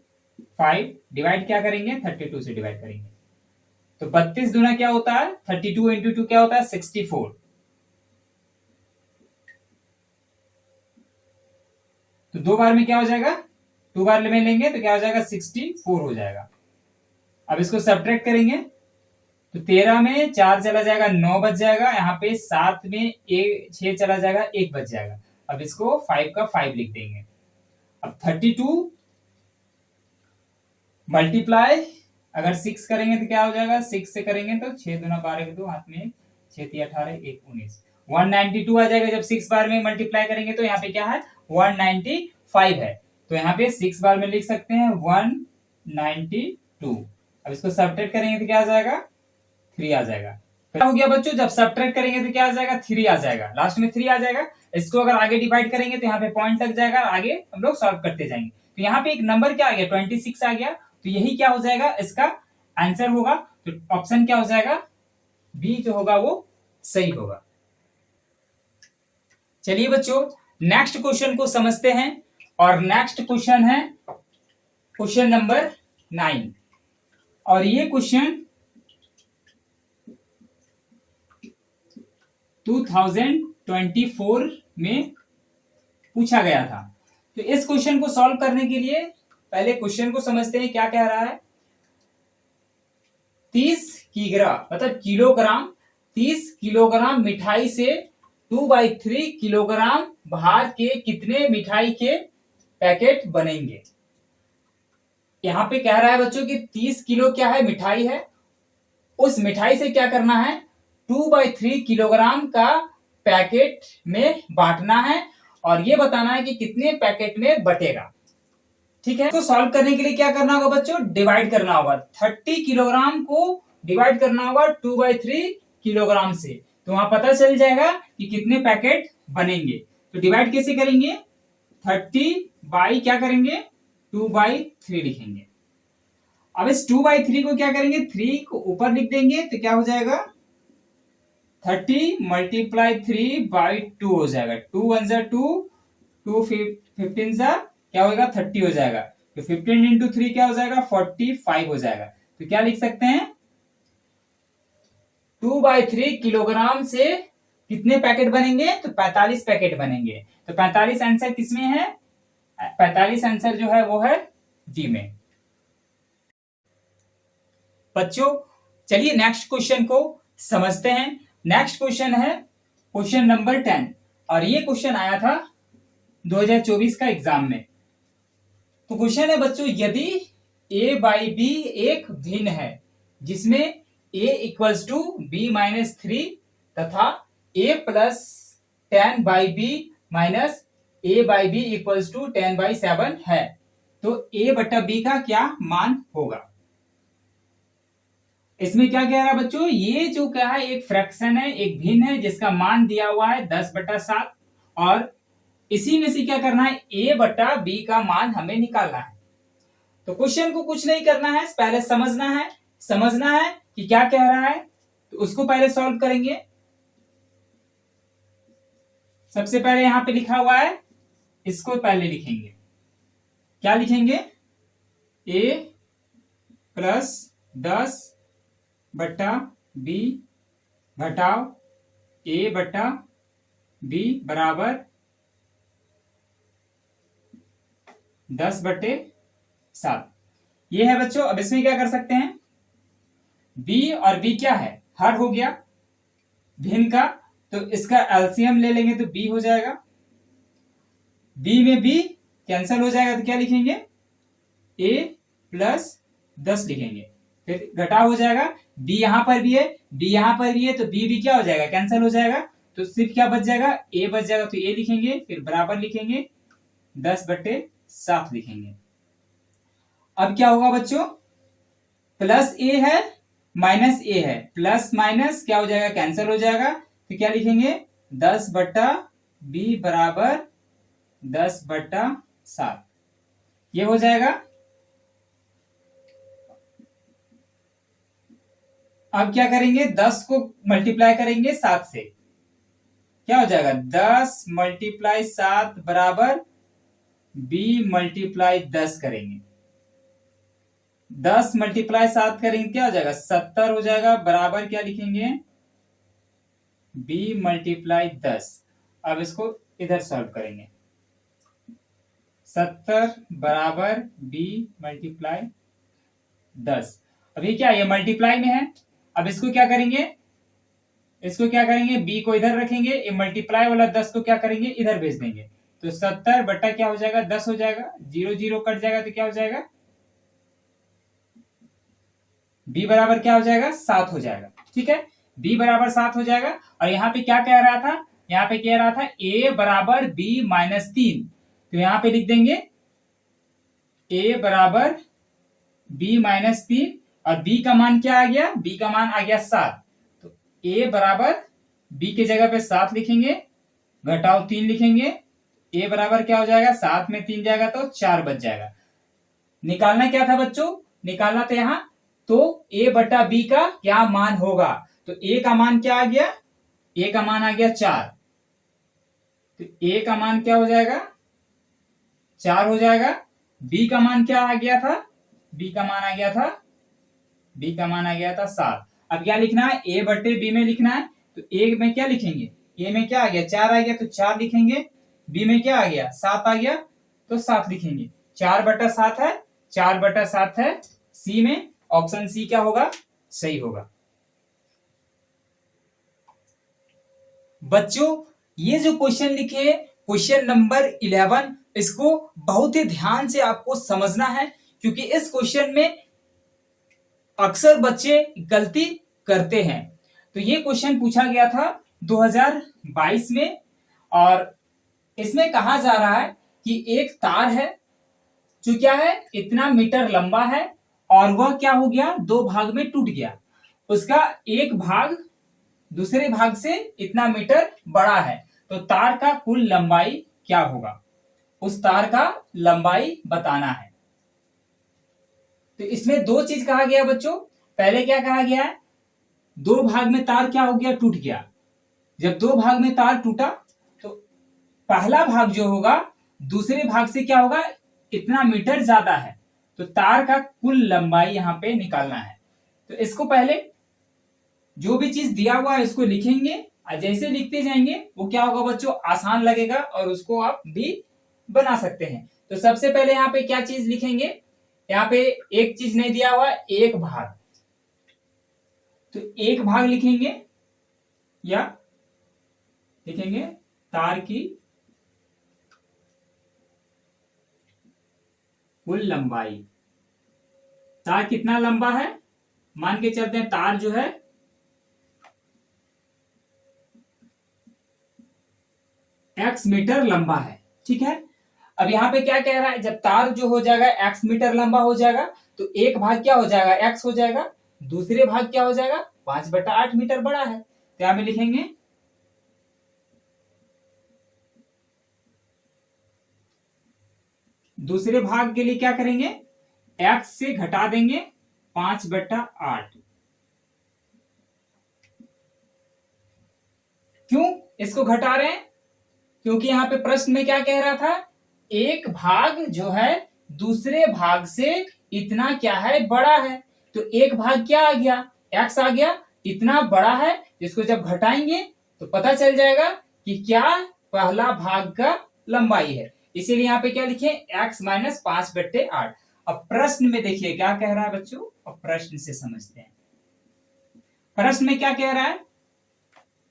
5 डिवाइड क्या करेंगे 32 से डिवाइड करेंगे। तो 32 दूना क्या होता है 32 इंटू 2 क्या होता है 64। तो 2 बार में क्या हो जाएगा 2 बार में लेंगे तो क्या हो जाएगा 64 हो जाएगा। अब इसको सब्ट्रैक्ट करेंगे तो 13 में 4 चला जाएगा 9 बच जाएगा। यहाँ पे 7 में 6 चला जाएगा 1 बच जाएगा। अब इसको 5 का 5 लिख देंगे। अब 32 मल्टीप्लाई अगर 6 करेंगे तो क्या हो जाएगा 6 से करेंगे तो 6 दूना 12 के 2 हाथ में 6 3 18 1 19 192 आ जाएगा। जब 6 बार में मल्टीप्लाई करेंगे तो यहाँ पे क्या है 195 है। तो यहाँ पे 6 बार में लिख सकते हैं 192। अब इसको सब्ट्रैक्ट करेंगे तो क्या आ जाएगा 3 आ जाएगा। क्या हो गया बच्चों जब सब्ट्रैक्ट करेंगे तो क्या आ जाएगा 3 आ जाएगा, लास्ट में 3 आ जाएगा। इसको अगर आगे डिवाइड करेंगे तो यहाँ पे पॉइंट लग जाएगा, आगे हम लोग सॉल्व करते जाएंगे। तो यहाँ पे एक नंबर क्या आ गया 26 आ गया, तो यही क्या हो जाएगा इसका आंसर होगा। तो ऑप्शन क्या हो जाएगा, बी जो होगा वो सही होगा। चलिए बच्चों नेक्स्ट क्वेश्चन को समझते हैं, और नेक्स्ट क्वेश्चन है क्वेश्चन नंबर 9, और ये क्वेश्चन 2024 में पूछा गया था। तो इस क्वेश्चन को सॉल्व करने के लिए पहले क्वेश्चन को समझते हैं क्या कह रहा है। 30 किग्रा मतलब किलोग्राम, 30 किलोग्राम मिठाई से 2/3 किलोग्राम भार के कितने मिठाई के पैकेट बनेंगे। यहां पे कह रहा है बच्चों कि 30 किलो क्या है मिठाई है, उस मिठाई से क्या करना है 2/3 किलोग्राम का पैकेट में बांटना है, और ये बताना है कि कितने पैकेट में बटेगा। ठीक है, तो सॉल्व करने के लिए क्या करना होगा बच्चों, डिवाइड करना होगा। 30 किलोग्राम को डिवाइड करना होगा 2/3 किलोग्राम से, तो वहां पता चल जाएगा कि कितने पैकेट बनेंगे। तो डिवाइड कैसे करेंगे, 30 बाई क्या करेंगे 2/3 लिखेंगे। अब इस 2/3 को क्या करेंगे 3 को ऊपर लिख देंगे, तो क्या हो जाएगा 30 × 3/2 हो जाएगा। 2 1 जा 2, 2 15 जा क्या होगा 30 हो जाएगा। तो 15 × 3 क्या हो जाएगा 45 हो जाएगा। तो क्या लिख सकते हैं 2/3 किलोग्राम से कितने पैकेट बनेंगे, तो 45 पैकेट बनेंगे। तो 45 आंसर किसमें है, 45 आंसर जो है वो है डी में। बच्चों चलिए नेक्स्ट क्वेश्चन को समझते हैं। नेक्स्ट क्वेश्चन है क्वेश्चन नंबर 10, और ये क्वेश्चन आया था 2024 का एग्जाम में। तो क्वेश्चन है बच्चों, यदि a/b एक भिन्न है जिसमें a = b-3 तथा a + 10/b - a/b = 10/7 है, तो a/b का क्या मान होगा। इसमें क्या कह रहा है बच्चों, ये जो क्या है एक फ्रैक्शन है, एक भिन्न है जिसका मान दिया हुआ है 10/7, और इसी में से क्या करना है a/b का मान हमें निकालना है। तो क्वेश्चन को कुछ नहीं करना है, पहले समझना है कि क्या कह रहा है, तो उसको पहले सॉल्व करेंगे। सबसे पहले यहां पे लिखा हुआ है, इसको पहले लिखेंगे। क्या लिखेंगे a + 10/b घटाओ a/b बराबर 10/7। ये है बच्चों। अब इसमें क्या कर सकते हैं, b और b क्या है हर हो गया भिन्न का, तो इसका एलसीएम ले लेंगे तो b हो जाएगा। b में b कैंसिल हो जाएगा, तो क्या लिखेंगे a + 10 लिखेंगे, फिर घटा हो जाएगा। b यहां पर भी है, b यहां पर भी है, तो b भी क्या हो जाएगा कैंसिल हो जाएगा, तो सिर्फ क्या बच जाएगा a बच जाएगा, तो a लिखेंगे, फिर बराबर लिखेंगे 10/7 लिखेंगे। अब क्या होगा बच्चों, +a है -a है, प्लस माइनस क्या हो जाएगा कैंसिल हो जाएगा, तो क्या लिखेंगे 10/b बराबर 10/7, ये हो जाएगा। अब क्या करेंगे 10 को मल्टीप्लाई करेंगे 7 से, क्या हो जाएगा 10 × 7 बराबर b × 10 करेंगे। 10 × 7 करेंगे क्या हो जाएगा 70 हो जाएगा, बराबर क्या लिखेंगे b × 10। अब इसको इधर सॉल्व करेंगे, 70 बराबर b × 10। अब ये क्या है, ये मल्टीप्लाई में है। अब इसको क्या करेंगे b को इधर रखेंगे, ये मल्टीप्लाई वाला 10 को क्या करेंगे इधर भेज देंगे, तो 70 बटा क्या हो जाएगा 10 हो जाएगा, 0 0 कट जाएगा, तो क्या हो जाएगा b बराबर क्या हो जाएगा 7 हो जाएगा। ठीक है, b बराबर 7 हो जाएगा। और यहाँ पे क्या कह रहा था, यहाँ पे कह रहा था a बराबर b - 3, तो यहाँ पे लिख देंगे a बराबर b - 3, और b का मान क्या आ गया, b का मान आ गया 7, तो a बराबर b के जगह पे 7 लिखेंगे, घटाओ 3 लिखेंगे, ए बराबर क्या हो जाएगा, 7 में 3 जाएगा तो 4 बच जाएगा। निकालना क्या था बच्चों, निकालना था यहाँ, तो ए बटा बी का क्या मान होगा, तो ए का मान क्या आ गया, ए का मान आ गया 4, तो ए का मान क्या हो जाएगा 4 हो जाएगा। बी का मान क्या आ गया था, बी का मान आ गया था, बी का मान आ गया था 7। अब क्या लिखना है, ए बटे बी में लिखना है, तो ए में क्या लिखेंगे, ए में क्या आ गया 4 आ गया तो 4 लिखेंगे, बी में क्या आ गया 7 आ गया तो 7 लिखेंगे। 4 बटा 7 है, 4 बटा 7 है सी में, ऑप्शन सी क्या होगा, सही होगा। बच्चों ये जो क्वेश्चन लिखे क्वेश्चन नंबर 11, इसको बहुत ही ध्यान से आपको समझना है, क्योंकि इस क्वेश्चन में अक्सर बच्चे गलती करते हैं। तो ये क्वेश्चन पूछा गया था 2022 में, और इसमें कहा जा रहा है कि एक तार है जो क्या है इतना मीटर लंबा है, और वह क्या हो गया दो भाग में टूट गया, उसका एक भाग दूसरे भाग से इतना मीटर बड़ा है, तो तार का कुल लंबाई क्या होगा, उस तार का लंबाई बताना है। तो इसमें दो चीज कहा गया बच्चों, पहले क्या कहा गया है, दो भाग में तार क्या हो गया, टूट गया। जब दो भाग में तार टूटा तो पहला भाग जो होगा दूसरे भाग से क्या होगा इतना मीटर ज्यादा है, तो तार का कुल लंबाई यहां पे निकालना है। तो इसको पहले जो भी चीज दिया हुआ है इसको लिखेंगे, और जैसे लिखते जाएंगे वो क्या होगा बच्चों आसान लगेगा, और उसको आप भी बना सकते हैं। तो सबसे पहले यहाँ पे क्या चीज लिखेंगे, यहाँ पे एक चीज नहीं दिया हुआ, एक भाग, तो एक भाग लिखेंगे, या लिखेंगे तार की कुल लंबाई। तार कितना लंबा है, मान के चलते हैं तार जो है x मीटर लंबा है, ठीक है। अब यहाँ पे क्या कह रहा है, जब तार जो हो जाएगा x मीटर लंबा हो जाएगा तो एक भाग क्या हो जाएगा x हो जाएगा, दूसरे भाग क्या हो जाएगा 5/8 मीटर बड़ा है, तो यहां पे लिखेंगे दूसरे भाग के लिए क्या करेंगे x से घटा देंगे 5/8। क्यों इसको घटा रहे हैं, क्योंकि यहाँ पे प्रश्न में क्या कह रहा था, एक भाग जो है दूसरे भाग से इतना क्या है बड़ा है, तो एक भाग क्या आ गया x आ गया, इतना बड़ा है, जिसको जब घटाएंगे तो पता चल जाएगा कि क्या पहला भाग का लंबाई है, इसीलिए यहाँ पे क्या लिखे x माइनस 5/8। अब प्रश्न में देखिए क्या कह रहा है बच्चों, अब प्रश्न से समझते हैं। प्रश्न में क्या कह रहा है,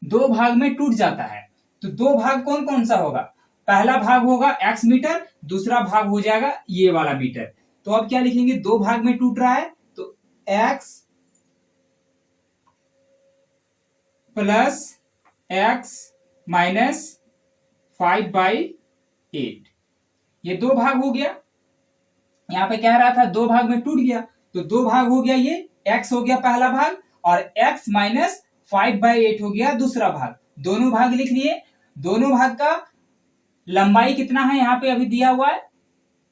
दो भाग में टूट जाता है, तो दो भाग कौन कौन सा होगा, पहला भाग होगा x मीटर, दूसरा भाग हो जाएगा ये वाला मीटर। तो अब क्या लिखेंगे, दो भाग में टूट रहा है तो x प्लस x माइनस 5/8, ये दो भाग हो गया। यहां पे कह रहा था दो भाग में टूट गया, तो दो भाग हो गया, ये x हो गया पहला भाग, और x माइनस 5/8 हो गया दूसरा भाग, दोनों भाग लिख लिए। दोनों भाग का लंबाई कितना है यहाँ पे अभी दिया हुआ है,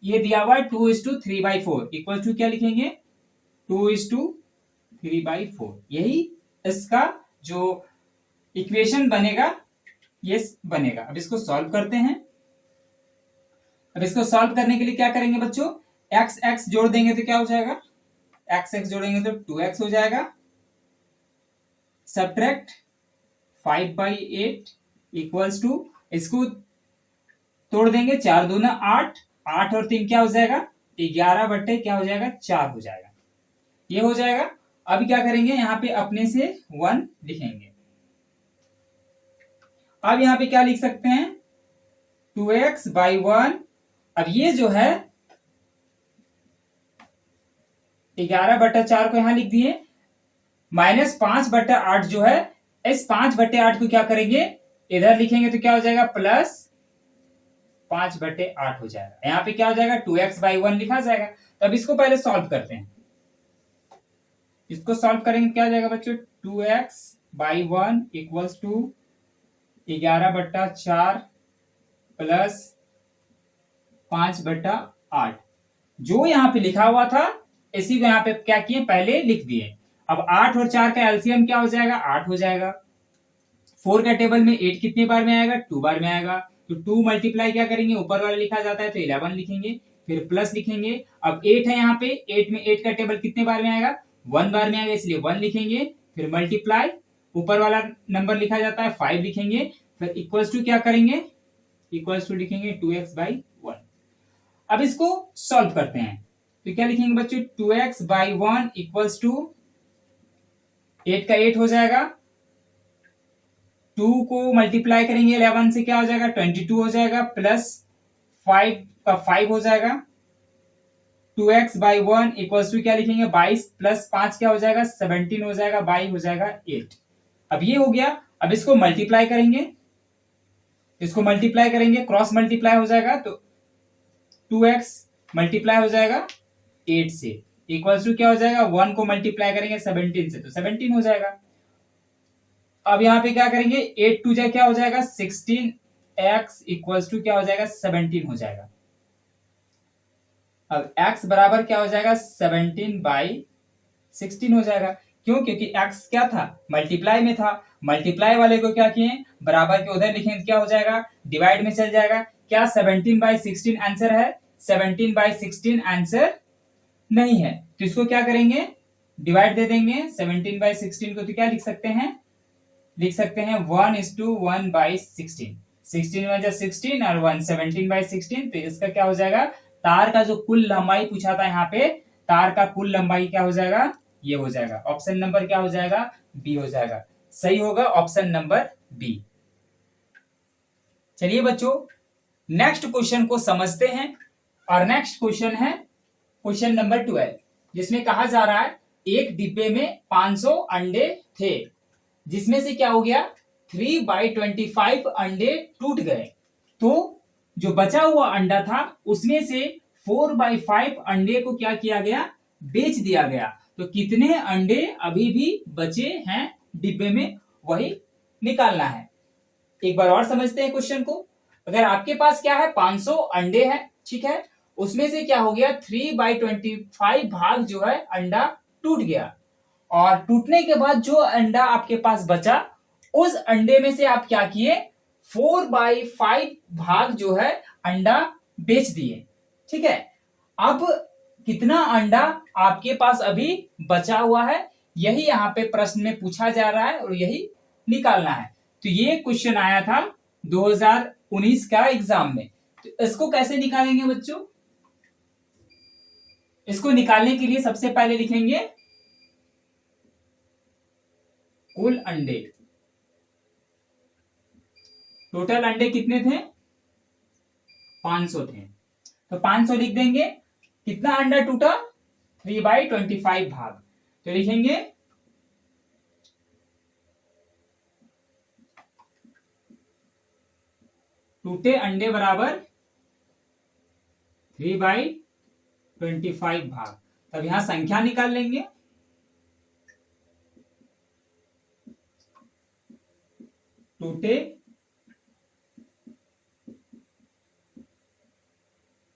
ये दिया हुआ है 2:3/4, इक्वल टू क्या लिखेंगे 2:3/4, यही इसका जो इक्वेशन बनेगा ये बनेगा। अब इसको सॉल्व करते हैं। अब इसको सॉल्व करने के लिए क्या करेंगे बच्चों, x x जोड़ देंगे तो क्या हो जाएगा, x x जोड़ेंगे तो 2x हो जाएगा, सब्ट्रैक्ट 5/8 इक्वल्स टू, इसको तोड़ देंगे, 4 दूना 8, 8 और 3 क्या हो जाएगा 11 बट्टे क्या हो जाएगा 4 हो जाएगा, ये हो जाएगा। अब क्या करेंगे यहाँ पे अपने से 1 लिखेंगे। अब यहाँ पे क्या लिख सकते हैं 2x/1। अब ये जो है 11/4 को यहां लिख दिए, माइनस 5/8 जो है, इस 5/8 को क्या करेंगे इधर लिखेंगे तो क्या हो जाएगा प्लस 5/8 हो जाएगा। यहाँ पे क्या हो जाएगा 2x/1 लिखा जाएगा। तो अब इसको पहले सॉल्व करते हैं, इसको सॉल्व करेंगे क्या हो जाएगा बच्चों 2x/1 इक्वल्स टू 11/4 प्लस 5/8। जो यहाँ पे लिखा हुआ था इसी को यहाँ पे क्या किए, पहले लिख दिए। अब 8 और 4 का एलसीएम क्या हो जाएगा, 8 हो जाएगा। 4 का टेबल में 8 कितने बार में आएगा, 2 बार में आएगा। तो 2 मल्टीप्लाई क्या करेंगे, ऊपर वाला लिखा जाता है तो 11 लिखेंगे, फिर प्लस लिखेंगे। अब 8 है यहाँ पे, 8 में 8 का टेबल कितने बार में आएगा, 1 बार में आएगा, इसलिए 1 लिखेंगे। फिर मल्टीप्लाई, ऊपर वाला नंबर लिखा जाता है 5 लिखेंगे, फिर इक्वल्स टू क्या करेंगे, इक्वल्स टू लिखेंगे 2x/1। अब इसको सॉल्व करते हैं तो क्या लिखेंगे बच्चों, 2x/1 इक्वल्स टू 8 का 8 हो जाएगा, 2 को मल्टीप्लाई करेंगे 11 से क्या हो जाएगा, 22 हो जाएगा, प्लस 5 का 5 हो जाएगा। 2x/1 इक्वल्स टू क्या लिखेंगे, 22 प्लस 5 क्या हो जाएगा, 17 हो जाएगा, बाई हो जाएगा 8। अब ये हो गया। अब इसको मल्टीप्लाई करेंगे, इसको मल्टीप्लाई करेंगे, क्रॉस मल्टीप्लाई हो जाएगा तो 2x मल्टीप्लाई हो जाएगा 8 से, इक्वल्स टू क्या हो जाएगा, 1 को मल्टीप्लाई करेंगे 17 से तो 17 हो जाएगा। अब यहाँ पे क्या करेंगे, 8 2 जा क्या हो जाएगा, 16x इक्वल्स टू क्या हो जाएगा, 17 हो जाएगा। अब x बराबर क्या हो जाएगा, 17/16 हो जाएगा। क्यों, क्योंकि x क्या था, मल्टीप्लाई में था। मल्टीप्लाई वाले को क्या किए, बराबर के उधर लिखेंगे तो क्या हो जाएगा, डिवाइड में चल जाएगा। क्या 17/16 आंसर है, 17/16 आंसर नहीं है, तो इसको क्या करेंगे, डिवाइड दे देंगे 17/16 को, तो क्या लिख सकते हैं, लिख सकते हैं 1:1/16। 16 में 16 और 1 17/16, तो इसका क्या हो जाएगा, तार का जो कुल लंबाई पूछा था यहाँ पे, तार का कुल लंबाई क्या हो जाएगा, ये हो जाएगा। ऑप्शन नंबर क्या हो जाएगा, बी हो जाएगा। सही होगा ऑप्शन नंबर बी। चलिए बच्चों नेक्स्ट क्वेश्चन को समझते हैं, और नेक्स्ट क्वेश्चन है क्वेश्चन नंबर 12, जिसमें कहा जा रहा है एक डिब्बे में 500 अंडे थे, जिसमें से क्या हो गया, 3/25 अंडे टूट गए। तो जो बचा हुआ अंडा था उसमें से 4/5 अंडे को क्या किया गया, बेच दिया गया। तो कितने अंडे अभी भी बचे हैं डिब्बे में, वही निकालना है। एक बार और समझते हैं क्वेश्चन को। अगर आपके पास क्या है, 500 अंडे हैं, ठीक है, उसमें से क्या हो गया, 3/25 भाग जो है अंडा टूट गया, और टूटने के बाद जो अंडा आपके पास बचा, उस अंडे में से आप क्या किए, 4/5 भाग जो है अंडा बेच दिए। ठीक है, अब कितना अंडा आपके पास अभी बचा हुआ है, यही यहाँ पे प्रश्न में पूछा जा रहा है और यही निकालना है। तो ये क्वेश्चन आया था 2019 का एग्जाम में। तो इसको कैसे निकालेंगे बच्चों, इसको निकालने के लिए सबसे पहले लिखेंगे कुल अंडे। टोटल अंडे कितने थे, 500 थे, तो 500 लिख देंगे। कितना अंडा टूटा, 3/25 भाग, तो लिखेंगे टूटे अंडे बराबर 3/25 भाग। तब यहां संख्या निकाल लेंगे,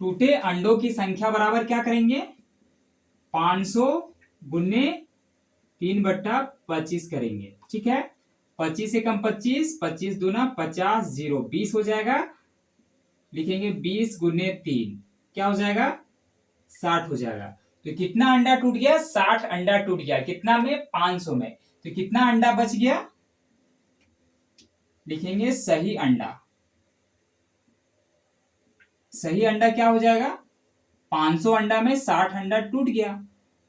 टूटे अंडों की संख्या बराबर क्या करेंगे, 500 गुने 3/25 करेंगे। ठीक है, 25 से कम 25, 25 दूना 50, 0 20 हो जाएगा। लिखेंगे 20 गुने 3 क्या हो जाएगा, 60 हो जाएगा। तो कितना अंडा टूट गया, 60 अंडा टूट गया। कितना में, 500 में। तो कितना अंडा बच गया, लिखेंगे सही अंडा। सही अंडा क्या हो जाएगा, 500 अंडा में 60 अंडा टूट गया,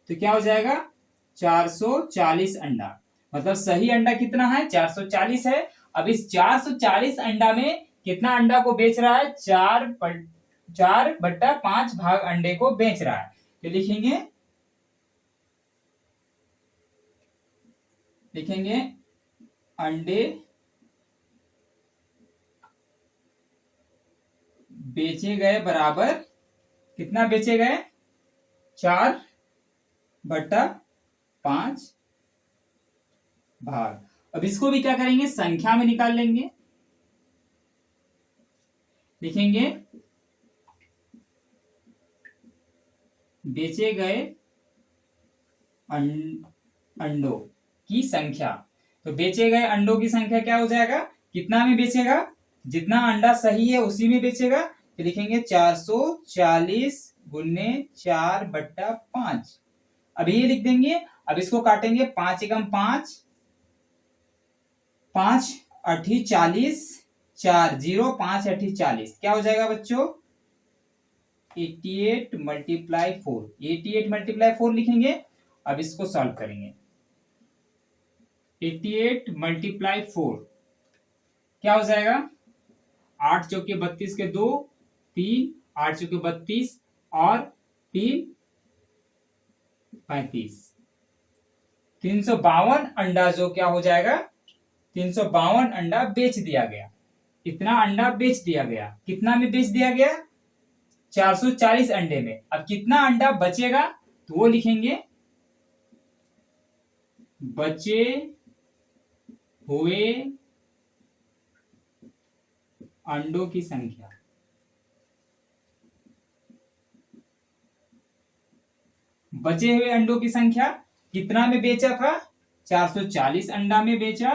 तो क्या हो जाएगा, 440 अंडा। मतलब सही अंडा कितना है, 440 है। अब इस 440 अंडा में कितना अंडा को बेच रहा है, 4/5 भाग अंडे को बेच रहा है। तो लिखेंगे अंडे बेचे गए बराबर, कितना बेचे गए, 4/5 भाग। अब इसको भी क्या करेंगे, संख्या में निकाल लेंगे। लिखेंगे बेचे गए अंडों की संख्या। तो बेचे गए अंडों की संख्या क्या हो जाएगा, कितना में बेचेगा, जितना अंडा सही है उसी में बेचेगा। तो लिखेंगे 440 गुने 4/5। अब ये लिख देंगे। अब इसको काटेंगे, 5 एकम 5, 5 अठी 40, 4 0, 5 अठी 40, क्या हो जाएगा बच्चों, 88 मल्टीप्लाई 4। 88 मल्टीप्लाई 4 लिखेंगे। अब इसको सॉल्व करेंगे। 88 मल्टीप्लाई 4 क्या हो जाएगा, 8 चौके 32 के 2, 3, 8 चौके 32 और 3 35, 352 अंडा जो क्या हो जाएगा, 352 अंडा बेच दिया गया। इतना अंडा बेच दिया गया। कितना में बेच दिया गया, 440 अंडे में। अब कितना अंडा बचेगा, तो वो लिखेंगे बचे हुए अंडों की संख्या। बचे हुए अंडों की संख्या कितना में बेचा था, 440 अंडा में बेचा।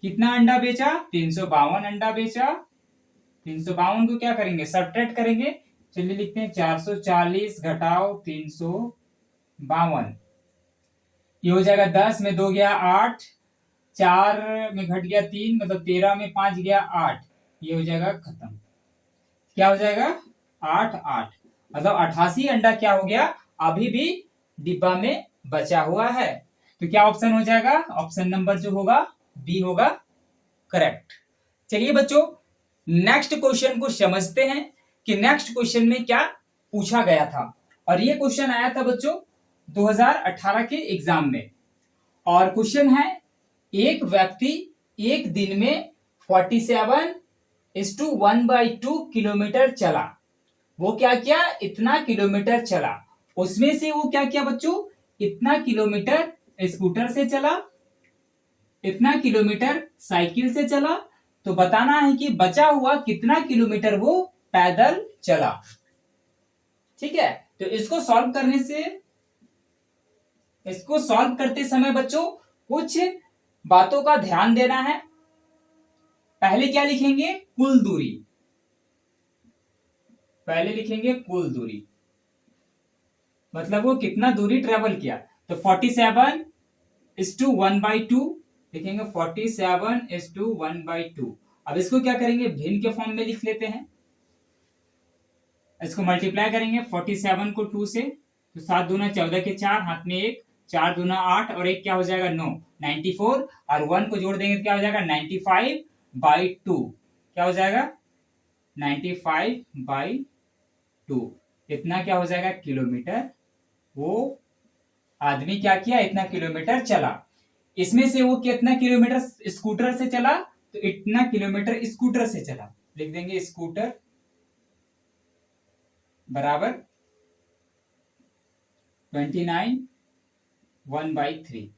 कितना अंडा बेचा, 352 अंडा बेचा। 352 को क्या करेंगे, सब्ट्रैक्ट करेंगे। चलिए लिखते हैं 440 घटाओ 352, ये हो जाएगा 10 में 2 गया 8, 4 में घट गया 3, मतलब 13 में 5 गया 8, ये हो जाएगा खत्म। क्या हो जाएगा, 8 8, मतलब 88 अंडा क्या हो गया, अभी भी डिब्बा में बचा हुआ है। तो क्या ऑप्शन हो जाएगा, ऑप्शन नंबर जो होगा बी होगा करेक्ट। चलिए बच्चों नेक्स्ट क्वेश्चन को समझते हैं कि नेक्स्ट क्वेश्चन में क्या पूछा गया था। और ये क्वेश्चन आया था बच्चों 2018 के एग्जाम में। और क्वेश्चन है, एक व्यक्ति एक दिन में 47:1/2 किलोमीटर चला। वो क्या किया, इतना किलोमीटर चला। उसमें से वो क्या किया बच्चों, इतना किलोमीटर स्कूटर से चला, इतना किलोमीटर साइकिल से चला। तो बताना है कि बचा हुआ कितना किलोमीटर वो पैदल चला। ठीक है, तो इसको सॉल्व करते समय बच्चों कुछ बातों का ध्यान देना है। पहले क्या लिखेंगे, कुल दूरी। पहले लिखेंगे कुल दूरी, मतलब वो कितना दूरी ट्रेवल किया। तो 47:1/2 लिखेंगे, 47:1/2। अब इसको क्या करेंगे, भिन्न के फॉर्म में लिख लेते हैं। इसको मल्टीप्लाई करेंगे 47 को 2 से, तो 7 दूना 14 के 4, हाथ में 1, 4 दूना 8 और 1 क्या हो जाएगा 9, 94। और 1 को जोड़ देंगे तो क्या हो जाएगा 95/2। क्या हो जाएगा 95/2। इतना क्या हो जाएगा किलोमीटर वो आदमी क्या किया, इतना किलोमीटर चला। इसमें से वो कितना किलोमीटर स्कूटर से चला, तो इतना किलोमीटर स्कूटर से चला। लिख देंगे स्कूटर बराबर 29/1/3।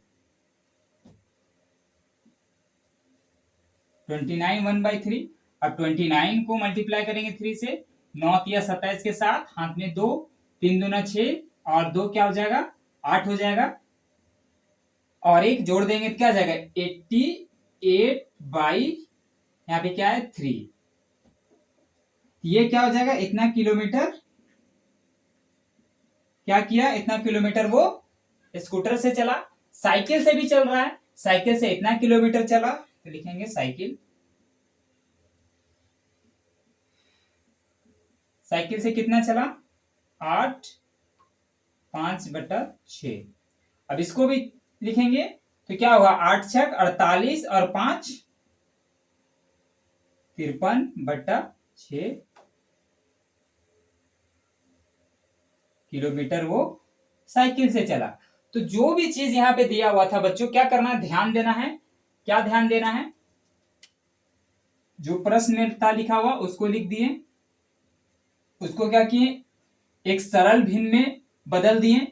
29/1/3। अब 29 को मल्टीप्लाई करेंगे 3 से, 9 या 27 के साथ, हाथ में 2, 3 दूना 6 और 2 क्या हो जाएगा 8 हो जाएगा। और एक जोड़ देंगे तो क्या हो जाएगा 88 बाई यहाँ पे क्या है 3। ये क्या हो जाएगा, इतना किलोमीटर क्या किया, इतना किलोमीटर वो स्कूटर से चला। साइकिल से भी चल रहा है, साइकिल से इतना किलोमीटर चला, तो लिखेंगे साइकिल। साइकिल से कितना चला 8 5/6। अब इसको भी लिखेंगे तो क्या होगा 8 छक 48 और 5 53/6 किलोमीटर वो साइकिल से चला। तो जो भी चीज यहां पे दिया हुआ था बच्चों, क्या करना है, ध्यान देना है। क्या ध्यान देना है, जो प्रश्न में था लिखा हुआ उसको लिख दिए, उसको क्या किए एक सरल भिन्न में बदल दिए।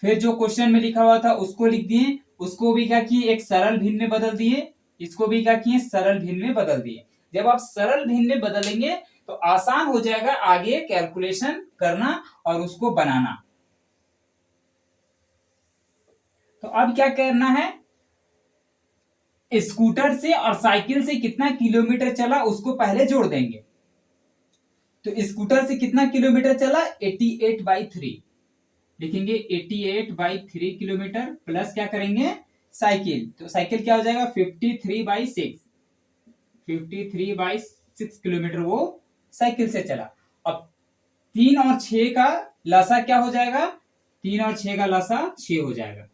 फिर जो क्वेश्चन में लिखा हुआ था उसको लिख दिए, उसको भी क्या किए एक सरल भिन्न में बदल दिए, इसको भी क्या किए सरल भिन्न में बदल दिए। जब आप सरल भिन्न में बदलेंगे तो आसान हो जाएगा आगे कैलकुलेशन करना और उसको बनाना। तो अब क्या करना है, स्कूटर से और साइकिल से कितना किलोमीटर चला उसको पहले जोड़ देंगे। तो स्कूटर से कितना किलोमीटर चला, 88/3 लिखेंगे, 88/3 किलोमीटर प्लस क्या करेंगे साइकिल, तो साइकिल क्या हो जाएगा 53/6, 53/6 किलोमीटर वो साइकिल से चला। अब 3 और 6 का लसा क्या हो जाएगा, 3 और 6 का लसा 6 हो जाएगा।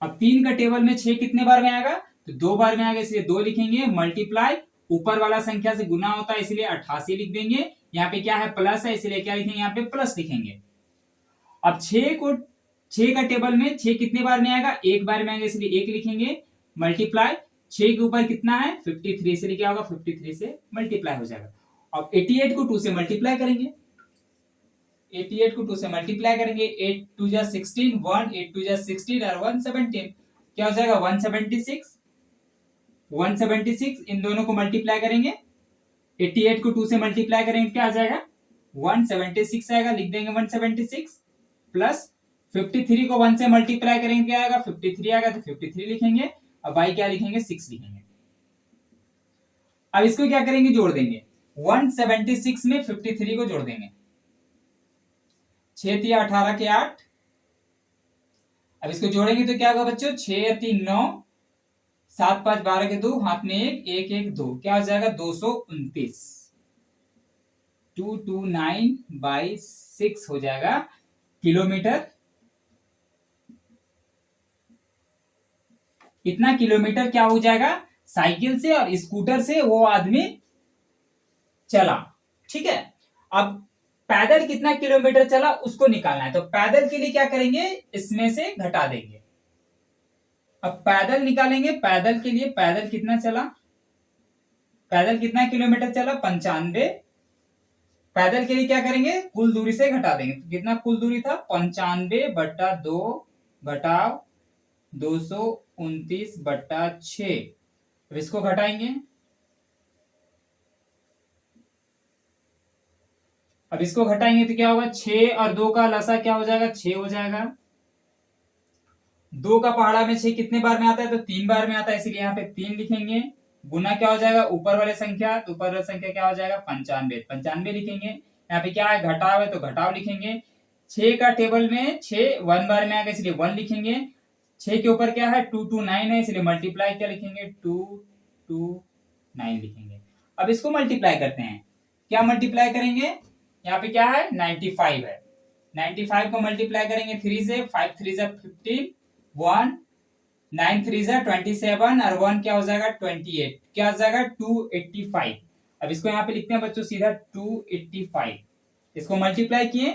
अब 3 का टेबल में 6 कितने बार में आएगा, तो 2 बार में आएगा, इसलिए 2 लिखेंगे, मल्टीप्लाई ऊपर वाला संख्या से गुना होता है इसलिए 88 लिख देंगे। यहाँ पे क्या है प्लस है इसलिए क्या लिखेंगे, यहाँ पे प्लस लिखेंगे। अब 6 का टेबल में 6 कितने बार में आएगा, 1 बार में आएगा इसलिए 1 लिखेंगे, मल्टीप्लाई 6 के ऊपर कितना है 53 से, क्या होगा 53 से मल्टीप्लाई हो जाएगा। अब 88 को 2 से मल्टीप्लाई करेंगे, 88 को 2 से मल्टीप्लाई करेंगे, 8 2 जा 16, 1 8 2 जा 16 और 1 17, क्या हो जाएगा 176, 176 इन दोनों को मल्टीप्लाई करेंगे, 88 को 2 से मल्टीप्लाई करेंगे क्या आ जाएगा 176 आएगा, लिख देंगे 176 प्लस 53 को 1 से मल्टीप्लाई करेंगे क्या आएगा 53 आएगा, तो 53 लिखेंगे। अब y क्या लिखेंगे 6 लिखेंगे। अब इसको क्या करेंगे जोड़ देंगे, 176 में 53 को जोड़ देंगे, 6 3 18 के 8। अब इसको जोड़ेंगे तो क्या होगा बच्चों, 6 3 9, 7 5 12 के 2, हाथ में 1 1 1 2, क्या हो जाएगा 229, 229/6 हो जाएगा किलोमीटर। इतना किलोमीटर क्या हो जाएगा साइकिल से और स्कूटर से वो आदमी चला, ठीक है। अब पैदल कितना किलोमीटर चला उसको निकालना है, तो पैदल के लिए क्या करेंगे, इसमें से घटा देंगे। अब पैदल निकालेंगे, पैदल के लिए पैदल कितना चला, पैदल कितना किलोमीटर चला 95, पैदल के लिए क्या करेंगे कुल दूरी से घटा देंगे, तो कितना कुल दूरी था 95/2 घटाव 229/6, अब इसको घटाएंगे, अब इसको घटाएंगे तो क्या होगा 6 और 2 का लसा क्या हो जाएगा 6 हो जाएगा। 2 का पहाड़ा में 6 कितने बार में आता है, तो 3 बार में आता है इसलिए यहाँ पे 3 लिखेंगे, गुना क्या हो जाएगा ऊपर वाले संख्या, तो ऊपर वाले संख्या क्या हो जाएगा 95, 95 लिखेंगे। यहाँ पे क्या है घटाव है तो घटाव लिखेंगे, 6 का टेबल में 6 1 बार में आएगा इसलिए 1 लिखेंगे, 6 के ऊपर क्या है 229 है इसलिए मल्टीप्लाई क्या लिखेंगे 229 लिखेंगे। अब इसको मल्टीप्लाई करते हैं, क्या मल्टीप्लाई करेंगे, यहाँ पे क्या है 95 है, 95 को मल्टीप्लाई करेंगे 3 से, 5 3 जा 15, 1 9 3 जा 27 और 1 क्या हो जाएगा 28, क्या हो जाएगा 285। अब इसको यहाँ पे लिखते हैं बच्चों सीधा 285, इसको मल्टीप्लाई किए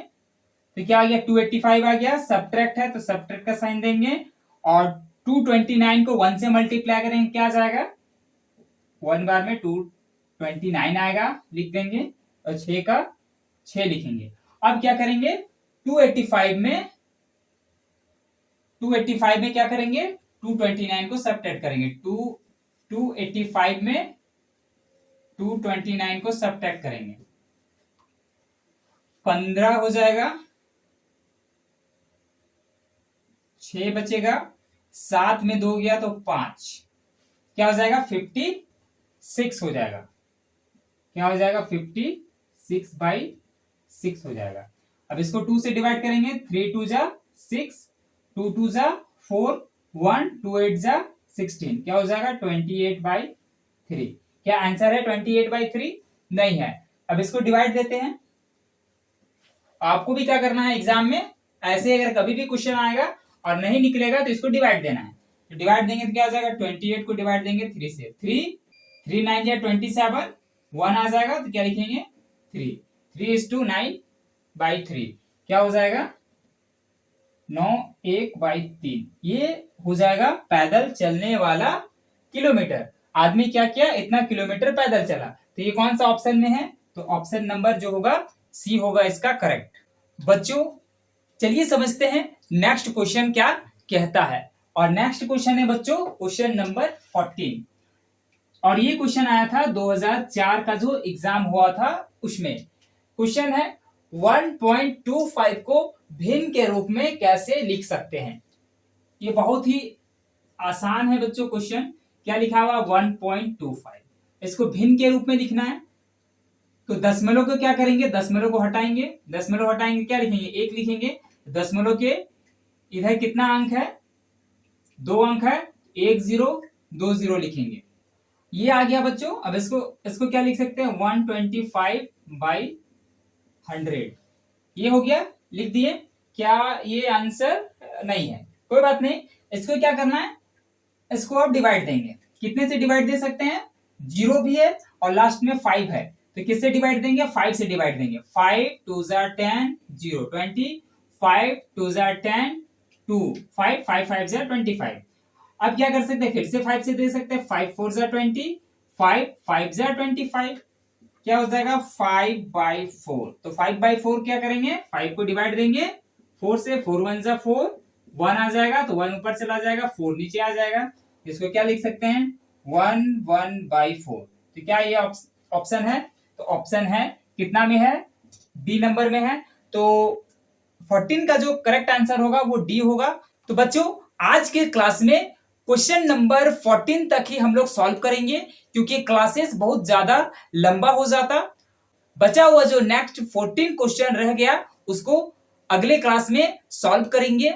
तो क्या आ गया 285 आ गया, सब्ट्रैक्ट है तो सब्ट्रैक्ट का साइन देंगे, और 229 को 1 से मल्टीप्लाई करेंगे क्या आ जाएगा 1 बार में 229 आएगा, लिख देंगे, और 6 का 6 लिखेंगे। अब क्या करेंगे 285 में क्या करेंगे 229 को सब्ट्रैक्ट करेंगे, 285 में 229 को सब्ट्रैक्ट करेंगे, 15 हो जाएगा, 6 बचेगा, 7 में 2 गया तो 5, क्या हो जाएगा 56 हो जाएगा, क्या हो जाएगा 56/6 हो जाएगा। अब इसको 2 से डिवाइड करेंगे, 3 2 जा 6, 2 2 जा 4, 1 2 8 जा 16, क्या हो जाएगा 28/3। क्या आंसर है 28/3? नहीं है। अब इसको डिवाइड देते हैं, आपको भी क्या करना है एग्जाम में, ऐसे अगर कभी भी क्वेश्चन आएगा और नहीं निकलेगा तो इसको डिवाइड देना है, तो डिवाइड देंगे तो क्या हो जाएगा 28 को डिवाइड देंगे 3 से, 3 9 जा 27, 1 आ जाएगा तो क्या लिखेंगे 3, 3:9/3, क्या हो जाएगा 9:1/3। ये हो जाएगा पैदल चलने वाला किलोमीटर। आदमी क्या किया, इतना किलोमीटर पैदल चला, तो ये कौन सा ऑप्शन में है, तो ऑप्शन नंबर जो होगा सी होगा इसका करेक्ट। बच्चों चलिए समझते हैं नेक्स्ट क्वेश्चन क्या कहता है, और नेक्स्ट क्वेश्चन है बच्चों क्वेश्चन नंबर 14, और ये क्वेश्चन आया था 2004 का जो एग्जाम हुआ था उसमें। क्वेश्चन है 1.25 को भिन्न के रूप में कैसे लिख सकते हैं। ये बहुत ही आसान है बच्चों क्वेश्चन। क्या लिखा हुआ 1.25, इसको भिन्न के रूप में लिखना है। तो दशमलव को क्या करेंगे, दशमलव को हटाएंगे, दशमलव हटाएंगे क्या लिखेंगे, एक लिखेंगे। दशमलव के इधर कितना अंक है, 2 अंक है, 1 0 2 0 लिखेंगे। ये आ गया बच्चों। अब इसको क्या लिख सकते हैं, 125/100, ये हो गया, लिख दिए। क्या ये आंसर नहीं है, कोई बात नहीं। इसको क्या करना है, इसको आप डिवाइड देंगे। कितने से डिवाइड दे सकते हैं, 0 भी है और लास्ट में 5 है, तो किससे डिवाइड देंगे, 5 से डिवाइड देंगे। 5 2 10 0 20, 5 2 10 2, 5 5 5 25। अब क्या कर सकते हैं, फिर से 5 से दे सकते हैं। 5 4 20, 5 5 25, क्या हो जाएगा 5/4। तो 5/4 क्या करेंगे, 5 को डिवाइड देंगे 4 से, 4 1 4, 1 आ जाएगा तो 1 ऊपर चला जाएगा, 4 नीचे आ जाएगा। इसको क्या लिख सकते हैं, 1/4। तो क्या ये ऑप्शन है, तो ऑप्शन है कितना में है, डी नंबर में है। तो 14 का जो करेक्ट आंसर होगा वो डी होगा। तो बच्चों आज के क्लास में क्वेश्चन नंबर 14 तक ही हम लोग सॉल्व करेंगे, क्योंकि क्लासेस बहुत ज्यादा लंबा हो जाता। बचा हुआ जो नेक्स्ट 14 क्वेश्चन रह गया उसको अगले क्लास में सॉल्व करेंगे।